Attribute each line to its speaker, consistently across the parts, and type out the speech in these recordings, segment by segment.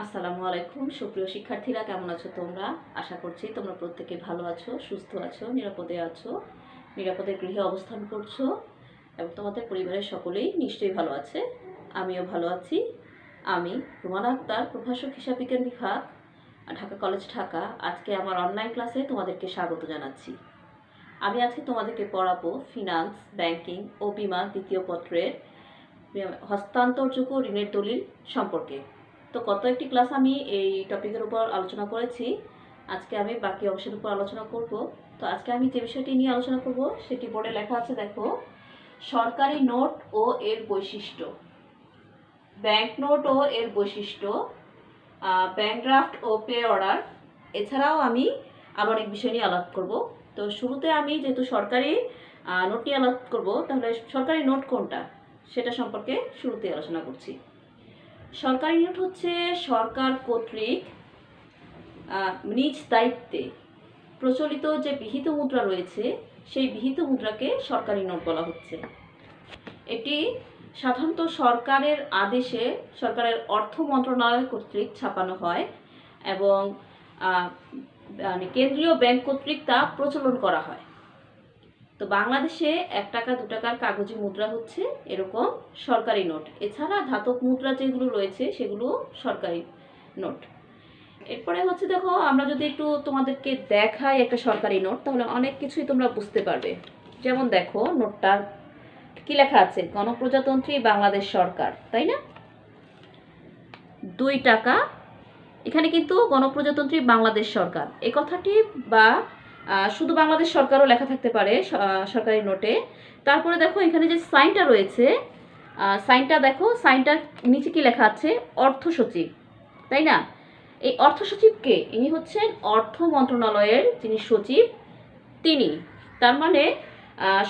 Speaker 1: আসসালামু আলাইকুম সুপ্রিয় শিক্ষার্থীরা, কেমন আছো তোমরা? আশা করছি তোমরা প্রত্যেকে ভালো আছো, সুস্থ আছো, নিরাপদে আছো, নিরাপদে গৃহে অবস্থান করছো এবং তোমাদের পরিবারের সকলেই নিশ্চয়ই ভালো আছে। আমিও ভালো আছি। আমি রুমানা আক্তার, প্রভাষক হিসাব বিজ্ঞান বিভাগ, ঢাকা কলেজ, ঢাকা। আজকে আমার অনলাইন ক্লাসে তোমাদেরকে স্বাগত জানাচ্ছি। আমি আজকে তোমাদেরকে পড়াবো ফিনান্স, ব্যাংকিং ও বিমা দ্বিতীয় পত্রের হস্তান্তরযোগ্য ঋণের দলিল সম্পর্কে। তো কত একটি ক্লাস আমি এই টপিকের উপর আলোচনা করেছি। আজকে আমি বাকি অংশের উপর আলোচনা করব। তো আজকে আমি যে বিষয়টি নিয়ে আলোচনা করব সেটি বোর্ডে লেখা আছে, দেখো। সরকারি নোট ও এর বৈশিষ্ট্য, ব্যাংক নোট ও এর বৈশিষ্ট্য, ব্যাংক ড্রাফট ও পে অর্ডার। এছাড়াও আমি আরও অনেক বিষয় নিয়ে আলাপ করব। তো শুরুতে আমি যেহেতু সরকারি নোট নিয়ে আলাপ করব, তাহলে সরকারি নোট কোনটা সেটা সম্পর্কে শুরুতে আলোচনা করছি। সরকারি নোট হচ্ছে সরকার কর্তৃক নিজ দায়িত্বে প্রচলিত যে বিহিত মুদ্রা রয়েছে, সেই বিহিত মুদ্রাকে সরকারি নোট বলা হচ্ছে। এটি সাধারণত সরকারের আদেশে সরকারের অর্থ মন্ত্রণালয় কর্তৃক ছাপানো হয় এবং কেন্দ্রীয় ব্যাংক কর্তৃক তা প্রচলন করা হয়। তো বাংলাদেশে 1 টাকা 2 টাকার কাগজি মুদ্রা হচ্ছে এরকম সরকারি নোট। এছাড়া ধাতব মুদ্রা যেগুলো রয়েছে সেগুলো সরকারি নোট। এরপরে হচ্ছে, দেখো, আমরা যদি একটু তোমাদেরকে দেখাই একটা সরকারি নোট, তাহলে অনেক কিছুই তোমরা বুঝতে পারবে। যেমন দেখো, নোটটার কি লেখা আছে? গণপ্রজাতন্ত্রী বাংলাদেশ সরকার, তাই না? 2 টাকা, এখানে কিন্তু গণপ্রজাতন্ত্রী বাংলাদেশ সরকার এই কথাটি, বা শুধু বাংলাদেশ সরকারও লেখা থাকতে পারে সরকারি নোটে। তারপরে দেখো এখানে যে সাইনটা রয়েছে, সাইনটা দেখো, সাইনটার নিচে কি লেখা আছে? অর্থ সচিব, তাই না? এই অর্থ সচিবকে, ইনি হচ্ছেন অর্থ মন্ত্রণালয়ের যিনি সচিব, তিনি। তার মানে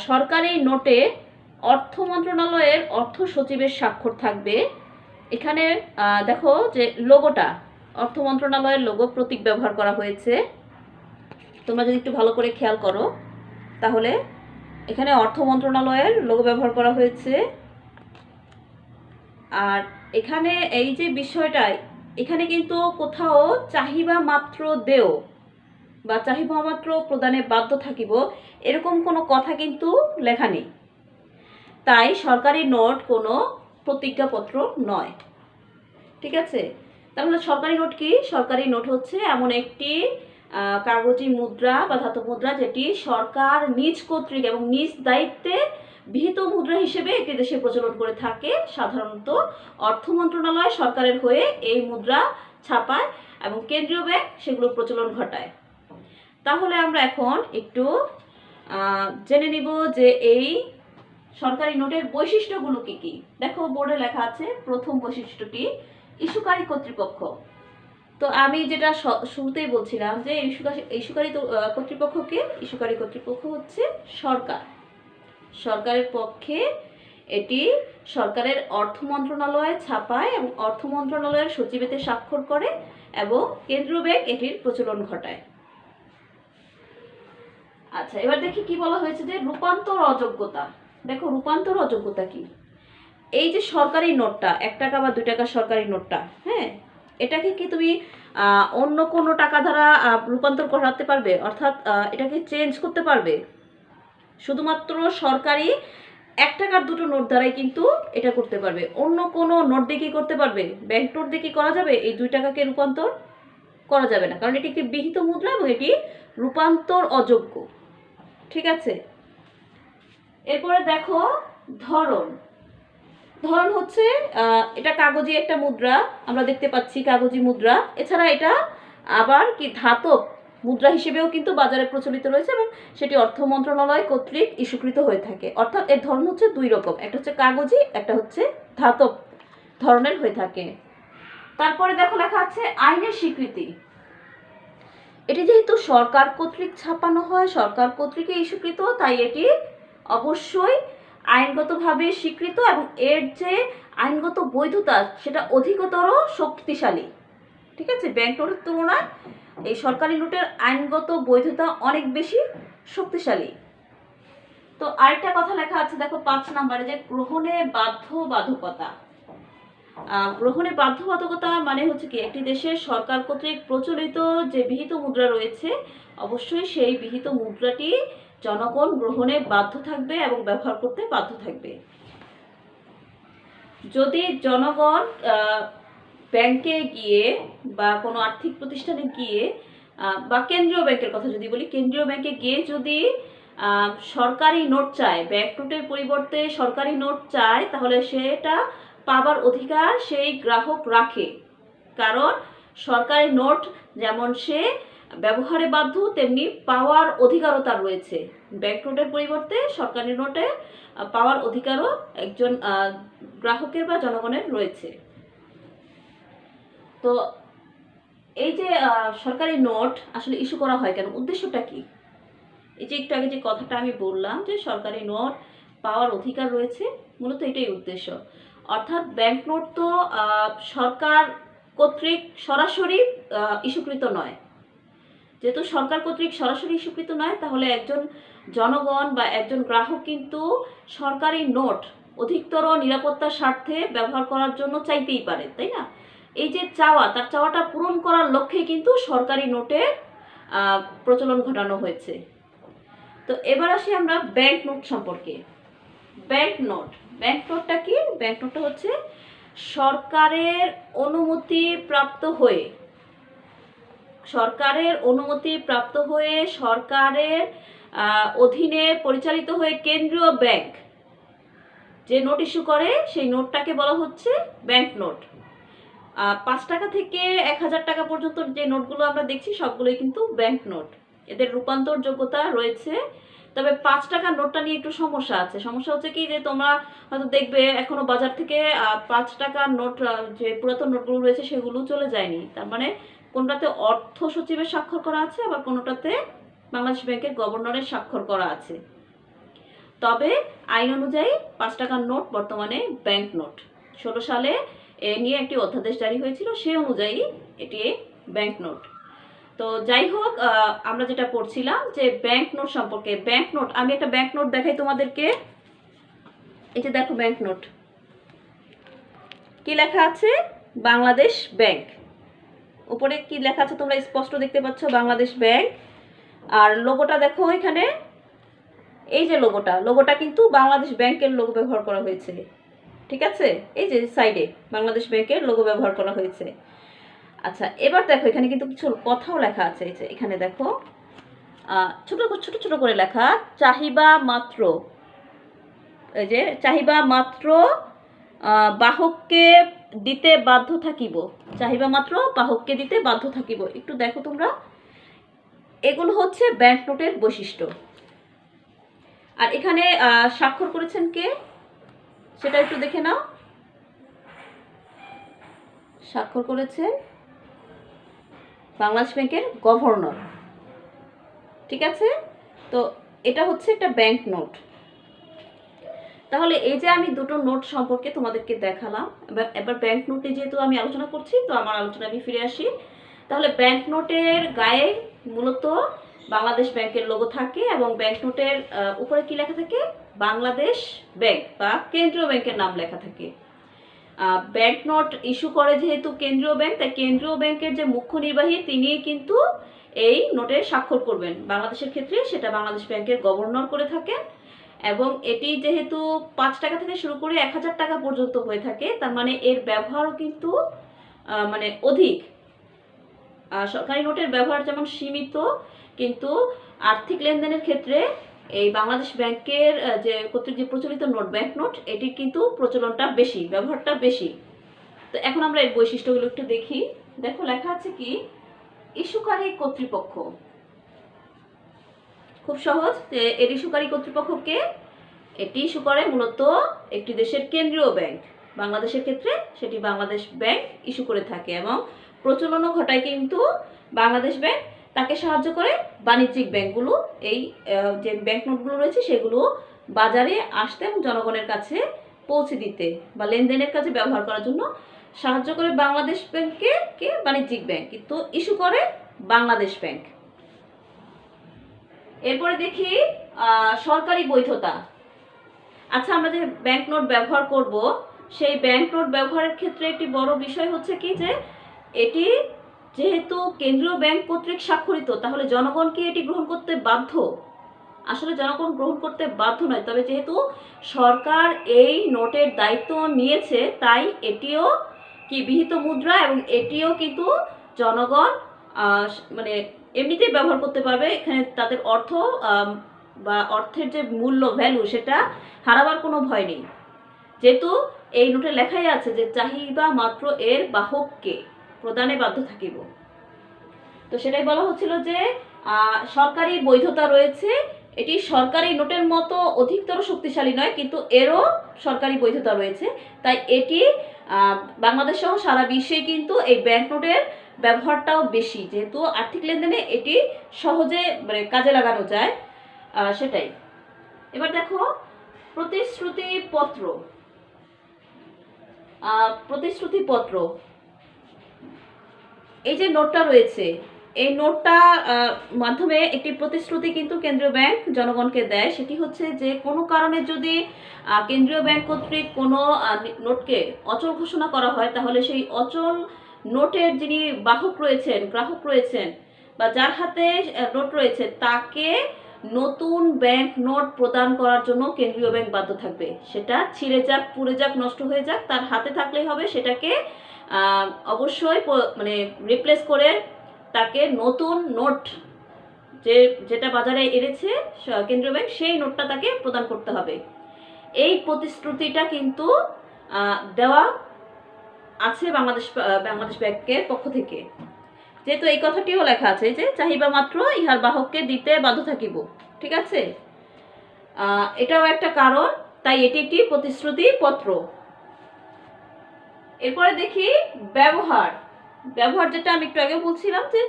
Speaker 1: সরকারি নোটে অর্থ মন্ত্রণালয়ের অর্থ সচিবের স্বাক্ষর থাকবে। এখানে দেখো যে লোগোটা, অর্থ মন্ত্রণালয়ের লোগো প্রতীক ব্যবহার করা হয়েছে। তোমরা যদি একটু ভালো করে খেয়াল করো, তাহলে এখানে অর্থ মন্ত্রণালয়ের লোগো ব্যবহার করা হয়েছে। আর এখানে এই যে বিষয়টা, এখানে কিন্তু কোথাও চাহিবা মাত্র দেও বা চাহিবা মাত্র প্রদানে বাধ্য থাকিব এরকম কোনো কথা কিন্তু লেখা নেই। তাই সরকারি নোট কোনো প্রতিজ্ঞাপত্র নয়। ঠিক আছে? তাহলে সরকারি নোট কি? সরকারি নোট হচ্ছে এমন একটি কাগজি মুদ্রা বা ধাতব মুদ্রা যেটি সরকার নিজ কর্তৃক এবং নিজ দায়িত্বে বিহিত মুদ্রা হিসেবে একটি দেশে প্রচলন করে থাকে। সাধারণত অর্থ মন্ত্রণালয় সরকারের হয়ে এই মুদ্রা ছাপায় এবং কেন্দ্রীয় ব্যাংক সেগুলো প্রচলন ঘটায়। তাহলে আমরা এখন একটু জেনে নিব যে এই সরকারি নোটের বৈশিষ্ট্যগুলো কি কি। দেখো বোর্ডে লেখা আছে, প্রথম বৈশিষ্ট্যটি ইস্যুকারী কর্তৃপক্ষ। তো আমি যেটা শুরুতেই বলছিলাম যে ইস্যুকারী কর্তৃপক্ষকে, ইস্যুকারী কর্তৃপক্ষ হচ্ছে সরকার। সরকারের পক্ষে এটি সরকারের অর্থ মন্ত্রণালয়ে ছাপায় এবং অর্থ মন্ত্রণালয়ের সচিবেতে স্বাক্ষর করে এবং কেন্দ্রীয় ব্যাংক এটির প্রচলন ঘটায়। আচ্ছা, এবার দেখি কি বলা হয়েছে যে রূপান্তর অযোগ্যতা। দেখো রূপান্তর অযোগ্যতা কি? এই যে সরকারি নোটটা, 1 টাকা বা 2 টাকার সরকারি নোটটা, হ্যাঁ, এটাকে কি তুমি অন্য কোনো টাকা দ্বারা রূপান্তর করাতে পারবে? অর্থাৎ এটাকে চেঞ্জ করতে পারবে? শুধুমাত্র সরকারি 1 টাকার 2টো নোট দ্বারাই কিন্তু এটা করতে পারবে। অন্য কোনো নোট দিয়ে কি করতে পারবে? ব্যাংক নোট দিয়ে কি করা যাবে এই 2 টাকাকে রূপান্তর? করা যাবে না, কারণ এটি একটি বিহিত মুদ্রা এবং এটি রূপান্তর অযোগ্য। ঠিক আছে? এরপরে দেখো ধরন। ধরন হচ্ছে এটা কাগজি একটা মুদ্রা, আমরা দেখতে পাচ্ছি কাগজি মুদ্রা। এছাড়া এটা আবার কি ধাতব মুদ্রা হিসেবেও কিন্তু বাজারে প্রচলিত রয়েছে এবং সেটি অর্থ মন্ত্রণালয় কর্তৃক ইস্যুকৃত হয়ে থাকে। অর্থাৎ এর ধরন হচ্ছে 2 রকম, একটা হচ্ছে কাগজি, একটা হচ্ছে ধাতব ধরনের হয়ে থাকে। তারপরে দেখো লেখা আছে আইনের স্বীকৃতি। এটি যেহেতু সরকার কর্তৃক ছাপানো হয়, সরকার কর্তৃক ইস্যুকৃত, তাই এটি অবশ্যই আইনগতভাবে স্বীকৃত এবং এর যে আইনগত বৈধতা সেটা অধিকতর শক্তিশালী। ঠিক আছে? ব্যাংক নোটের তুলনায় এই সরকারি নোটের আইনগত বৈধতা অনেক বেশি শক্তিশালী। তো আরেকটা কথা লেখা আছে, দেখো 5 নম্বরে, যে গ্রহণে বাধ্যবাধকতা। গ্রহণে বাধ্যবাধকতা মানে হচ্ছে কি, একটি দেশের সরকার কর্তৃক প্রচলিত যে বিহিত মুদ্রা রয়েছে, অবশ্যই সেই বিহিত মুদ্রাটি জনগণ গ্রহণে বাধ্য থাকবে এবং ব্যবহার করতে বাধ্য থাকবে। যদি জনগণ ব্যাংকে গিয়ে বা কোনো আর্থিক প্রতিষ্ঠানে গিয়ে বা কেন্দ্রীয় ব্যাংকের কথা যদি বলি, কেন্দ্রীয় ব্যাংকে গিয়ে যদি সরকারি নোট চায়, ব্যাংক নোটের পরিবর্তে সরকারি নোট চায়, তাহলে সেটা পাবার অধিকার সেই গ্রাহক রাখে। কারণ সরকারি নোট যেমন সে ব্যবহারে বাধ্য, তেমনি পাওয়ার অধিকারও তার রয়েছে। ব্যাংক নোটের পরিবর্তে সরকারি নোটে পাওয়ার অধিকারও একজন গ্রাহকের বা জনগণের রয়েছে। তো এই যে সরকারি নোট আসলে ইস্যু করা হয় কেন, উদ্দেশ্যটা কি? এই যে একটু আগে যে কথাটা আমি বললাম যে সরকারি নোট পাওয়ার অধিকার রয়েছে, মূলত এটাই উদ্দেশ্য। অর্থাৎ ব্যাংক নোট তো সরকার কর্তৃক সরাসরি ইস্যুকৃত নয়। যেহেতু সরকার কর্তৃক সরাসরি ইস্যুকৃত নয়, তাহলে একজন জনগণ বা একজন গ্রাহক কিন্তু সরকারি নোট অধিকতর নিরাপত্তার স্বার্থে ব্যবহার করার জন্য চাইতেই পারে, তাই না? এই যে চাওয়া, তার চাওয়াটা পূরণ করার লক্ষ্যে কিন্তু সরকারি নোটের প্রচলন ঘটানো হয়েছে। তো এবার আসি আমরা ব্যাংক নোট সম্পর্কে। ব্যাংক নোটটা কি? ব্যাংক নোটটা হচ্ছে সরকারের অনুমতি প্রাপ্ত হয়ে সরকারের অধীনে পরিচালিত হয়ে কেন্দ্রীয় ব্যাংক যে নোট ইস্যু করে, সেই নোটটাকে বলা হচ্ছে ব্যাংক নোট। 5 টাকা থেকে 1000 টাকা পর্যন্ত যে নোটগুলো আমরা দেখছি সবগুলোই কিন্তু ব্যাংক নোট। এদের রূপান্তর যোগ্যতা রয়েছে। তবে 5 টাকার নোটটা নিয়ে একটু সমস্যা আছে। সমস্যা হচ্ছে কি, যে তোমরা হয়তো দেখবে এখনো বাজার থেকে 5 টাকার নোট, যে পুরাতন নোটগুলো রয়েছে সেগুলো চলে যায়নি। তার মানে কোনটাতে অর্থ সচিবের স্বাক্ষর করা আছে, আবার কোনোটাতে বাংলাদেশ ব্যাংকের গভর্নরের স্বাক্ষর করা আছে। তবে আইন অনুযায়ী 5 টাকার নোট বর্তমানে ব্যাংক নোট। 16 সালে এ নিয়ে একটি অধ্যাদেশ জারি হয়েছিল, সে অনুযায়ী এটি ব্যাংক নোট। তো যাই হোক, আমরা যেটা পড়ছিলাম যে ব্যাংক নোট সম্পর্কে। ব্যাংক নোট, আমি একটা ব্যাংক নোট দেখাই তোমাদেরকে। এই যে দেখো ব্যাংক নোট, কি লেখা আছে? বাংলাদেশ ব্যাংক। উপরে কি লেখা আছে তোমরা স্পষ্ট দেখতে পাচ্ছ, বাংলাদেশ ব্যাংক। আর লোগোটা দেখো এখানে, এই যে লোগোটা কিন্তু বাংলাদেশ ব্যাংকের লোগো ব্যবহার করা হয়েছে, ঠিক আছে? এই যে সাইডে বাংলাদেশ ব্যাংকের লোগো ব্যবহার করা হয়েছে। আচ্ছা, এবার দেখো এখানে কিন্তু কিছু কথাও লেখা আছে। এই যে এখানে দেখো ছোট ছোট করে লেখা, চাহিবা মাত্র, এই যে চাহিবা মাত্র বাহককে দিতে বাধ্য থাকিব, চাহিবা মাত্র বাহককে দিতে বাধ্য থাকিব। একটু দেখো তোমরা, এগুলো হচ্ছে ব্যাংক নোটের বৈশিষ্ট্য। আর এখানে স্বাক্ষর করেছেন কে সেটা একটু দেখে নাও। স্বাক্ষর করেছেন বাংলাদেশ ব্যাংকের গভর্নর, ঠিক আছে? তো এটা হচ্ছে একটা ব্যাংক নোট। তাহলে এই যে আমি দুটো নোট সম্পর্কে তোমাদেরকে দেখালাম, এবার ব্যাংক নোটে যেহেতু আমি আলোচনা করছি, তো আমার আলোচনা আমি ফিরে আসি। তাহলে ব্যাংক নোটের গায়ে মূলত বাংলাদেশ ব্যাংকের লোগো থাকে, এবং ব্যাংক নোটের উপরে কি লেখা থাকে? বাংলাদেশ ব্যাংক বা কেন্দ্রীয় ব্যাংকের নাম লেখা থাকে। ব্যাংক নোট ইস্যু করে যেহেতু কেন্দ্রীয় ব্যাংক, তাই কেন্দ্রীয় ব্যাংকের যে মুখ্য নির্বাহী তিনি কিন্তু এই নোটে স্বাক্ষর করবেন। বাংলাদেশের ক্ষেত্রে সেটা বাংলাদেশ ব্যাংকের গভর্নর করে থাকেন। এবং এটি যেহেতু 5 টাকা থেকে শুরু করে 1000 টাকা পর্যন্ত হয়ে থাকে, তার মানে এর ব্যবহারও কিন্তু মানে অধিক। সরকারি নোটের ব্যবহার যেমন সীমিত, কিন্তু আর্থিক লেনদেনের ক্ষেত্রে এই বাংলাদেশ ব্যাংকের যে কর্তৃক যে প্রচলিত নোট, ব্যাংক নোট, এটির কিন্তু প্রচলনটা বেশি, ব্যবহারটা বেশি। তো এখন আমরা এই বৈশিষ্ট্যগুলো একটু দেখি। দেখো লেখা আছে কি, ইস্যুকারী কর্তৃপক্ষ। খুব সহজ, যে এর ইস্যুকারী কর্তৃপক্ষকে, এটি ইস্যু করে মূলত একটি দেশের কেন্দ্রীয় ব্যাংক। বাংলাদেশের ক্ষেত্রে সেটি বাংলাদেশ ব্যাংক ইস্যু করে থাকে, এবং প্রচলনও ঘটায় কিন্তু বাংলাদেশ ব্যাংক। তাকে সাহায্য করে বাণিজ্যিক ব্যাংকগুলো, এই যে ব্যাংক নোটগুলো রয়েছে সেগুলো বাজারে আসতে এবং জনগণের কাছে পৌঁছে দিতে বা লেনদেনের কাজে ব্যবহার করার জন্য সাহায্য করে বাংলাদেশ ব্যাংককে, কে? বাণিজ্যিক ব্যাংক, কিন্তু ইস্যু করে বাংলাদেশ ব্যাংক। এরপরে দেখি সরকারি বৈধতা। আচ্ছা, আমরা যে ব্যাংক নোট ব্যবহার করব, সেই ব্যাংক নোট ব্যবহারের ক্ষেত্রে একটি বড় বিষয় হচ্ছে কি যে এটি যেহেতু কেন্দ্রীয় ব্যাংক কর্তৃক স্বাক্ষরিত, তাহলে জনগণ কি এটি গ্রহণ করতে বাধ্য? আসলে জনগণ গ্রহণ করতে বাধ্য নয়, তবে যেহেতু সরকার এই নোটের দায়িত্ব নিয়েছে তাই এটিও কি বিহিত মুদ্রা, এবং এটিও কিন্তু জনগণ মানে এমনিতেই ব্যবহার করতে পারবে। এখানে তাদের অর্থ বা অর্থের যে মূল্য ভ্যালু সেটা হারাবার কোনো ভয় নেই, যেহেতু এই নোটে লেখাই আছে যে চাহিদা মাত্র এর বাহককে প্রদানে বাধ্য থাকিব। তো সেটাই বলা হচ্ছিল যে সরকারি বৈধতা রয়েছে, এটি সরকারি নোটের মতো অধিকতর শক্তিশালী নয়, কিন্তু এরও সরকারি বৈধতা রয়েছে। তাই এটি বাংলাদেশ সহ সারা বিশ্বে কিন্তু এই ব্যাংক নোটের ব্যবহারটাও বেশি, যেহেতু আর্থিক লেনদেনে এটি সহজে মানে কাজে লাগানো যায়, সেটাই। এবার দেখো প্রতিশ্রুতিপত্র। প্রতিশ্রুতিপত্র, এই যে নোটটা রয়েছে, এই নোটটা মাধ্যমে একটি প্রতিশ্রুতি কিন্তু কেন্দ্রীয় ব্যাংক জনগণকে দেয়। সেটি হচ্ছে যে কোনো কারণে যদি কেন্দ্রীয় ব্যাংক কর্তৃক কোনো নোটকে অচল ঘোষণা করা হয়, তাহলে সেই অচল নোটের যিনি বাহক রয়েছেন, গ্রাহক রয়েছেন, বা যার হাতে নোট রয়েছে তাকে নতুন ব্যাংক নোট প্রদান করার জন্য কেন্দ্রীয় ব্যাংক বাধ্য থাকবে। সেটা ছিঁড়ে যাক, পুড়ে যাক, নষ্ট হয়ে যাক, তার হাতে থাকলেই হবে। সেটাকে অবশ্যই মানে রিপ্লেস করে তাকে নতুন নোট যেটা বাজারে এনেছে কেন্দ্রীয় ব্যাংক, সেই নোটটা তাকে প্রদান করতে হবে। এই প্রতিশ্রুতিটা কিন্তু দেওয়া আছে বাংলাদেশ ব্যাংকের পক্ষ থেকে, যেহেতু এই কথাটিও লেখা আছে যে চাহিদা মাত্র ইহার বাহককে দিতে বাধ্য থাকিব। ঠিক আছে, এটাও একটা কারণ, তাই এটি একটি প্রতিশ্রুতি পত্র। এরপরে দেখি ব্যবহার। যেটা আমি একটু আগে বলছিলাম যে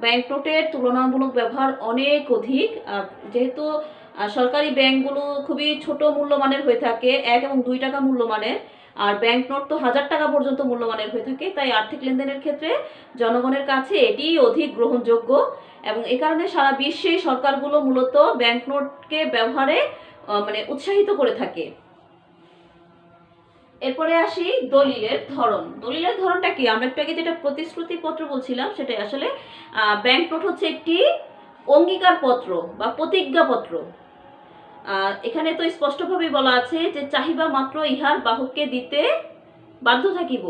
Speaker 1: ব্যাংক নোটের তুলনামূলক ব্যবহার অনেক অধিক, যেহেতু সরকারি ব্যাংকগুলো খুবই ছোট মূল্যমানের হয়ে থাকে, 1 এবং 2 টাকা মূল্যমানের, আর ব্যাংক নোট তো 1000 টাকা পর্যন্ত মূল্যমানের হয়ে থাকে। তাই আর্থিক লেনদেনের ক্ষেত্রে জনগণের কাছে এটি অধিক গ্রহণযোগ্য, এবং এই কারণে সারা বিশ্বে সরকারগুলো মূলত ব্যাংক নোটকে ব্যবহারে মানে উৎসাহিত করে থাকে। এরপরে আসি দলিলের ধরন। দলিলের ধরনটা কি? আমরা একটু আগে যেটা প্রতিশ্রুতিপত্র বলছিলাম সেটাই। আসলে ব্যাংক নোট হচ্ছে একটি অঙ্গীকারপত্র বা প্রতিজ্ঞাপত্র। এখানে তো স্পষ্টভাবে বলা আছে যে চাহিদা মাত্র ইহার বাহককে দিতে বাধ্য থাকিব।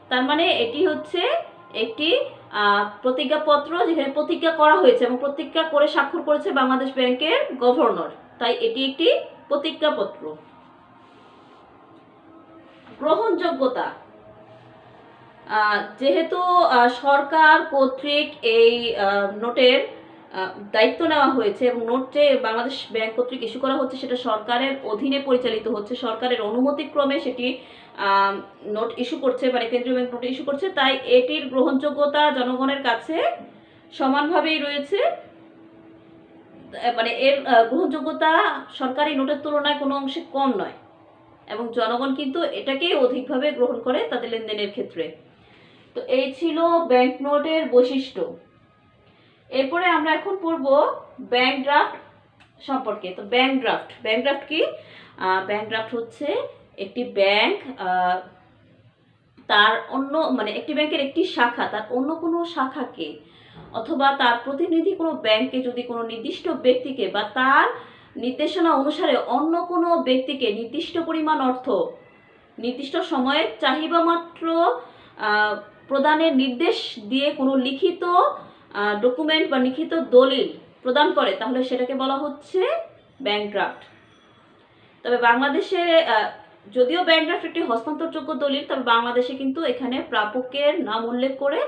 Speaker 1: তার মানে এটি হচ্ছে একটি প্রতিজ্ঞাপত্র, যেখানে প্রতিজ্ঞা করা হয়েছে এবং প্রতিজ্ঞা করে স্বাক্ষর করেছে বাংলাদেশ ব্যাংকের গভর্নর। তাই এটি একটি প্রতিজ্ঞাপত্র। গ্রহণযোগ্যতা, যেহেতু সরকার কর্তৃক এই নোটের দায়িত্ব নেওয়া হয়েছে এবং নোট যে বাংলাদেশ ব্যাংক কর্তৃক ইস্যু করা হচ্ছে সেটা সরকারের অধীনে পরিচালিত হচ্ছে, সরকারের অনুমতিক্রমে সেটি নোট ইস্যু করছে, মানে কেন্দ্রীয় ব্যাংক নোট ইস্যু করছে, তাই এটির গ্রহণযোগ্যতা জনগণের কাছে সমানভাবেই রয়েছে। মানে এর গ্রহণযোগ্যতা সরকারি নোটের তুলনায় কোনো অংশে কম নয়, এবং জনগণ কিন্তু এটাকেই অধিকভাবে গ্রহণ করে তাদের লেনদেনের ক্ষেত্রে। তো এই ছিল ব্যাংক নোটের বৈশিষ্ট্য। এরপরে আমরা এখন পড়ব ব্যাংক ড্রাফট সম্পর্কে। তো ব্যাংক ড্রাফট কি? ব্যাংক ড্রাফট হচ্ছে একটি ব্যাংক তার অন্য মানে একটি ব্যাংকের একটি শাখা তার অন্য কোনো শাখাকে অথবা তার প্রতিনিধি কোনো ব্যাংকে যদি কোনো নির্দিষ্ট ব্যক্তিকে বা তার নির্দেশনা অনুসারে অন্য কোনো ব্যক্তিকে নির্দিষ্ট পরিমাণ অর্থ নির্দিষ্ট সময়ে চাহিদা মাত্র প্রদানের নির্দেশ দিয়ে কোনো লিখিত ডকুমেন্ট বা লিখিত দলিল প্রদান করে, তাহলে সেটাকে বলা হচ্ছে ব্যাংক ড্রাফট। তবে বাংলাদেশে যদিও ব্যাংক ড্রাফট একটি হস্তান্তরযোগ্য দলিল, তবে বাংলাদেশে কিন্তু এখানে প্রাপকের নাম উল্লেখ করে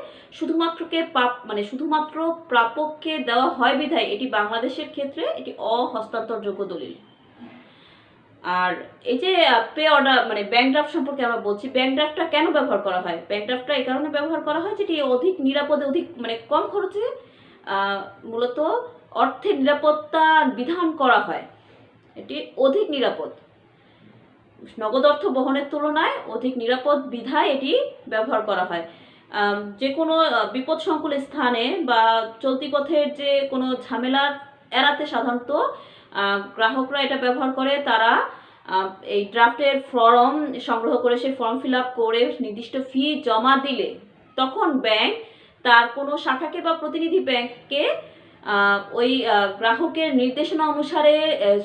Speaker 1: শুধুমাত্র প্রাপককে দেওয়া হয় বিধায় এটি বাংলাদেশের ক্ষেত্রে এটি অহস্তান্তরযোগ্য দলিল। আর এই যে পে অর্ডার মানে ব্যাংক ড্রাফট সম্পর্কে আমরা বলছি, ব্যাংক ড্রাফটটা কেন ব্যবহার করা হয়? ব্যাংক ড্রাফটটা এই কারণে ব্যবহার করা হয় যেটি অধিক নিরাপদে, অধিক মানে কম খরচে মূলত অর্থের নিরাপত্তা বিধান করা হয়। এটি অধিক নিরাপদ, নগদ অর্থ বহনের তুলনায় অধিক নিরাপদ বিধায় এটি ব্যবহার করা হয়। যে কোনো বিপদ সংকুল স্থানে বা চলতি পথের যে কোনো ঝামেলা এড়াতে সাধারণত গ্রাহকরা এটা ব্যবহার করে। তারা এই ড্রাফটের ফর্ম সংগ্রহ করে সেই ফর্ম ফিল আপ করে নির্দিষ্ট ফি জমা দিলে তখন ব্যাংক তার কোনো শাখাকে বা প্রতিনিধি ব্যাংককে ওই গ্রাহকের নির্দেশনা অনুসারে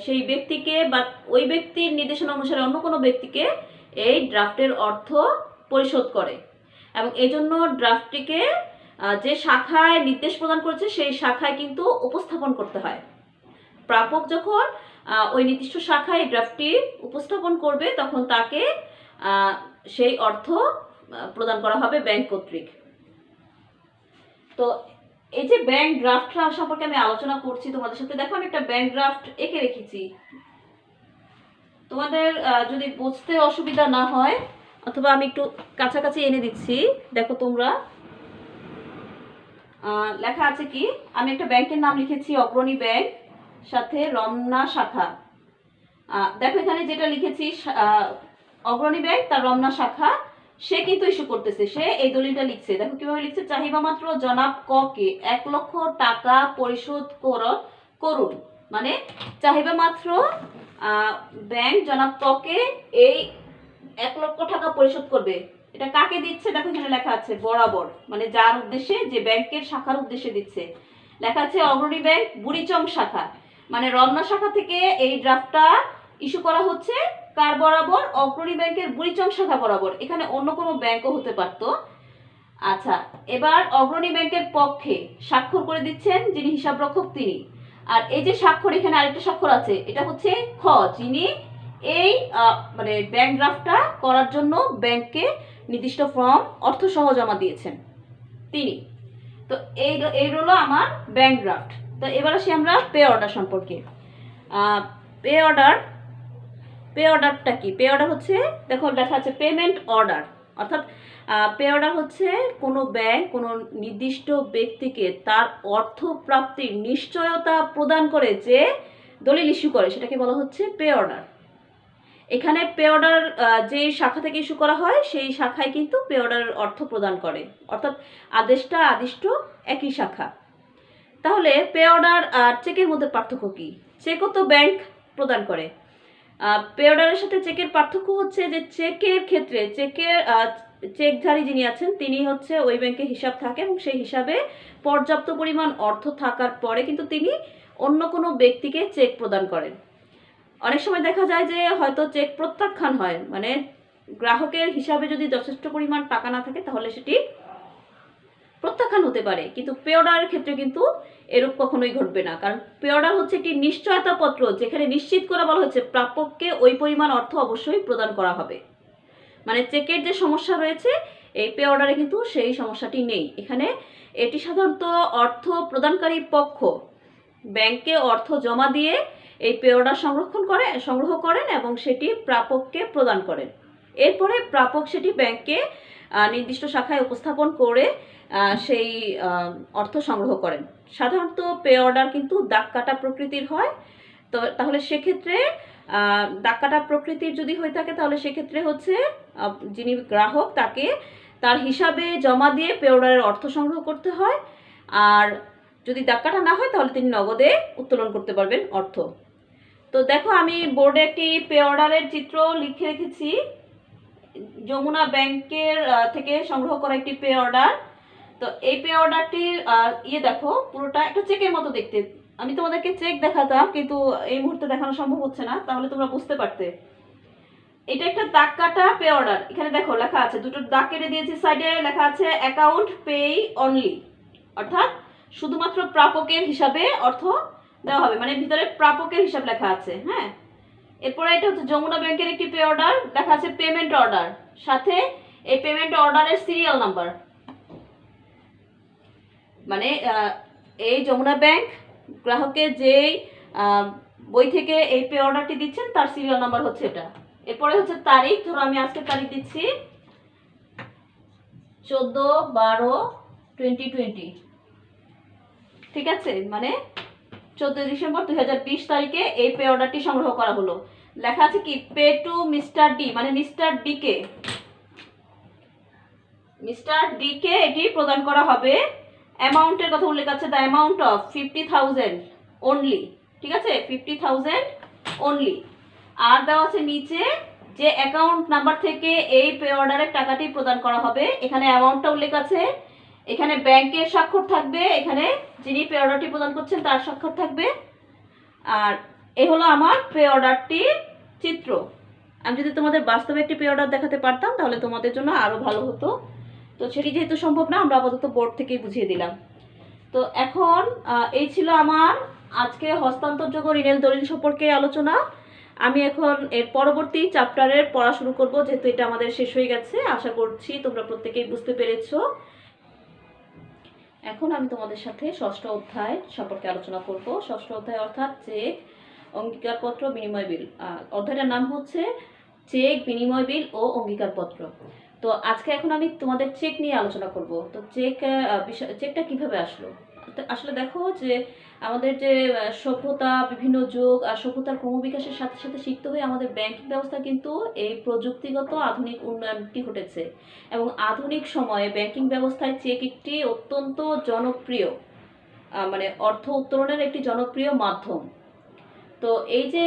Speaker 1: সেই ব্যক্তিকে বা ওই ব্যক্তির নির্দেশনা অনুসারে অন্য কোনো ব্যক্তিকে এই ড্রাফটের অর্থ পরিশোধ করে। এবং এই জন্য ড্রাফটটিকে যে শাখায় নির্দেশ প্রদান করেছে সেই শাখায় কিন্তু উপস্থাপন করতে হয়। প্রাপক যখন ওই নির্দিষ্ট শাখায় ড্রাফটটি উপস্থাপন করবে তখন তাকে সেই অর্থ প্রদান করা হবে ব্যাংক কর্তৃক। তো এই যে ব্যাংক ড্রাফট সম্পর্কে আমি আলোচনা করছি তোমাদের সাথে, দেখো আমি একটা ব্যাংক ড্রাফট এঁকে রেখেছি। তোমাদের যদি বুঝতে অসুবিধা না হয় অথবা আমি একটু কাছাকাছি এনে দিচ্ছি, দেখো তোমরা লেখা আছে কি, আমি একটা ব্যাংকের নাম লিখেছি অগ্রণী ব্যাংক, সাথে রমনা শাখা। দেখো এখানে যেটা লিখেছি অগ্রণী ব্যাংক তার রমনা শাখা, সে কিন্তু ইস্যু করতেছে, সে এই দলিলটা লিখছে। দেখো কিভাবে লিখছে, চাহিবা মাত্র জনাব ক কে 1 লক্ষ টাকা পরিশোধ করুন। মানে চাহিবা মাত্র ব্যাংক জনাব ক কে এই 1 লক্ষ টাকা পরিশোধ করবে। এটা কাকে দিচ্ছে, দেখো এখানে লেখা আছে বরাবর, মানে যার উদ্দেশ্যে, যে ব্যাংকের শাখার উদ্দেশ্যে দিচ্ছে, লেখা আছে অগ্রণী ব্যাংক বুড়িচং শাখা। মানে রমনা শাখা থেকে এই ড্রাফটটা ইস্যু করা হচ্ছে কার বরাবর, অগ্রণী ব্যাংকের বুড়িচং শাখা বরাবর। এখানে অন্য কোনো ব্যাংকও হতে পারত। আচ্ছা, এবার অগ্রণী ব্যাংকের পক্ষে স্বাক্ষর করে দিচ্ছেন যিনি হিসাবরক্ষক তিনি। আর এই যে স্বাক্ষর, এখানে আরেকটা স্বাক্ষর আছে, এটা হচ্ছে খ, যিনি এই মানে ব্যাংক ড্রাফটটা করার জন্য ব্যাংককে নির্দিষ্ট ফর্ম অর্থ সহ জমা দিয়েছেন তিনি। তো এই হলো আমার ব্যাংক ড্রাফট। তো এবার আসি আমরা পে অর্ডার সম্পর্কে। পে অর্ডারটা কি? পে অর্ডার হচ্ছে, দেখো দেখা আছে পেমেন্ট অর্ডার, অর্থাৎ পে অর্ডার হচ্ছে কোনো ব্যাংক কোনো নির্দিষ্ট ব্যক্তিকে তার অর্থ প্রাপ্তির নিশ্চয়তা প্রদান করে যে দলিল ইস্যু করে সেটাকে বলা হচ্ছে পে অর্ডার। এখানে পে অর্ডার যে শাখা থেকে ইস্যু করা হয় সেই শাখায় কিন্তু পে অর্ডারের অর্থ প্রদান করে, অর্থাৎ আদেশটা আদিষ্ট একই শাখা। তাহলে পে অর্ডার আর চেকের মধ্যে পার্থক্য কি? চেকও তো ব্যাংক প্রদান করে। পে অর্ডারের সাথে চেকের পার্থক্য হচ্ছে যে চেকের ক্ষেত্রে চেকধারী যিনি আছেন তিনি হচ্ছে ওই ব্যাংকে হিসাব থাকে এবং সেই হিসাবে পর্যাপ্ত পরিমাণ অর্থ থাকার পরে কিন্তু তিনি অন্য কোনো ব্যক্তিকে চেক প্রদান করেন। অনেক সময় দেখা যায় যে হয়তো চেক প্রত্যাখ্যান হয়, মানে গ্রাহকের হিসাবে যদি যথেষ্ট পরিমাণ টাকা না থাকে তাহলে সেটি প্রত্যাখ্যান হতে পারে, কিন্তু পে অর্ডারের ক্ষেত্রে কিন্তু এরূপ কখনোই ঘটবে না। কারণ পে অর্ডার হচ্ছে একটি নিশ্চয়তা পত্র, যেখানে নিশ্চিত করে বলা হচ্ছে প্রাপককে ওই পরিমাণ অর্থ অবশ্যই প্রদান করা হবে। মানে চেকের যে সমস্যা রয়েছে এই পে অর্ডারে কিন্তু সেই সমস্যাটি নেই। এখানে এটি সাধারণত অর্থ প্রদানকারী পক্ষ ব্যাংকে অর্থ জমা দিয়ে এই পে অর্ডার সংগ্রহ করেন এবং সেটি প্রাপককে প্রদান করেন। এরপরে প্রাপক সেটি ব্যাংকে নির্দিষ্ট শাখায় উপস্থাপন করে সেই অর্থ সংগ্রহ করেন। সাধারণত পে অর্ডার কিন্তু দাগ কাটা প্রকৃতির হয়। তো তাহলে সেক্ষেত্রে দাগ কাটা প্রকৃতির যদি হয়ে থাকে তাহলে সেক্ষেত্রে হচ্ছে যিনি গ্রাহক তাকে তার হিসাবে জমা দিয়ে পে অর্ডারের অর্থ সংগ্রহ করতে হয়। আর যদি দাগ কাটা না হয় তাহলে তিনি নগদে উত্তোলন করতে পারবেন অর্থ। তো দেখো আমি বোর্ডে একটি পে অর্ডারের চিত্র লিখে রেখেছি, যমুনা ব্যাংকের থেকে সংগ্রহ করা একটি পে অর্ডার। তো এই পে অর্ডারটির দেখো পুরোটা একটা চেকের মতো দেখতে। আমি তোমাদেরকে চেক দেখাতাম কিন্তু এই মুহূর্তে দেখানো সম্ভব হচ্ছে না, তাহলে তোমরা বুঝতে পারতে। এটা একটা দাগ কাটা পে অর্ডার। এখানে দেখো লেখা আছে, দুটো দাগ কেটে দিয়েছি, সাইডে লেখা আছে অ্যাকাউন্ট পে অনলি, অর্থাৎ শুধুমাত্র প্রাপকের হিসাবে অর্থ দেওয়া হবে, মানে ভিতরে প্রাপকের হিসাব লেখা আছে। হ্যাঁ, এরপরে এটা হচ্ছে যমুনা ব্যাংকের একটি পে অর্ডার, দেখা আছে পেমেন্ট অর্ডার, সাথে এই পেমেন্ট অর্ডারের সিরিয়াল নাম্বার। মানে এই যমুনা ব্যাংক গ্রাহককে যেই বই থেকে এই পে অর্ডারটি দিচ্ছেন তার সিরিয়াল নাম্বার হচ্ছে এটা। এরপরে হচ্ছে তারিখ, ধরো আমি আজকে তারিখ দিচ্ছি 14/12/2020, ঠিক আছে, মানে 14 ডিসেম্বর 2020 তারিখে এই পে অর্ডারটি সংগ্রহ করা হলো। লেখা আছে কি পে টু মিস্টার ডি, মানে মিস্টার ডি কে এটি প্রদান করা হবে। অ্যামাউন্টের কথা উল্লেখ আছে, দ্য অ্যামাউন্ট অফ 50,000 অনলি, ঠিক আছে, 50,000 অনলি। আর দেওয়া আছে নিচে যে অ্যাকাউন্ট নাম্বার থেকে এই পে অর্ডারের টাকাটি প্রদান করা হবে। এখানে অ্যামাউন্টটা উল্লেখ আছে, এখানে ব্যাংকের স্বাক্ষর থাকবে, এখানে যিনি পে অর্ডারটি প্রদান করছেন তার স্বাক্ষর থাকবে। আর এই হলো আমার পে অর্ডারটির চিত্র। আমি যদি তোমাদের বাস্তবে একটি পে অর্ডার দেখাতে পারতাম তাহলে তোমাদের জন্য আরও ভালো হতো। তো সেটি যেহেতু সম্ভব না, আমরা আপাতত বোর্ড থেকেই বুঝিয়ে দিলাম। তো এখন এই ছিল আমার আজকে হস্তান্তরযোগ্য ঋণের দলিল সম্পর্কে আলোচনা। আমি এখন এর পরবর্তী চ্যাপ্টারের পড়া শুরু করব, যেহেতু এটা আমাদের শেষ হয়ে গেছে। আশা করছি তোমরা প্রত্যেকেই বুঝতে পেরেছো। এখন আমি তোমাদের সাথে ষষ্ঠ অধ্যায় সম্পর্কে আলোচনা করব। ষষ্ঠ অধ্যায় অর্থাৎ চেক, অঙ্গীকারপত্র, বিনিময় বিল। অধ্যায়টার নাম হচ্ছে চেক, বিনিময় বিল ও অঙ্গীকারপত্র। তো আজকে এখন আমি তোমাদের চেক নিয়ে আলোচনা করব। তো চেকটা কিভাবে আসলো? আসলে দেখো যে আমাদের যে সভ্যতা, বিভিন্ন যুগ আর সভ্যতার ক্রমবিকাশের সাথে সাথে সিক্ত হয়ে আমাদের ব্যাংকিং ব্যবস্থা কিন্তু এই প্রযুক্তিগত আধুনিক উন্নয়নটি ঘটেছে, এবং আধুনিক সময়ে ব্যাংকিং ব্যবস্থায় চেক একটি অত্যন্ত জনপ্রিয়, মানে অর্থ উত্তোলনের একটি জনপ্রিয় মাধ্যম। তো এই যে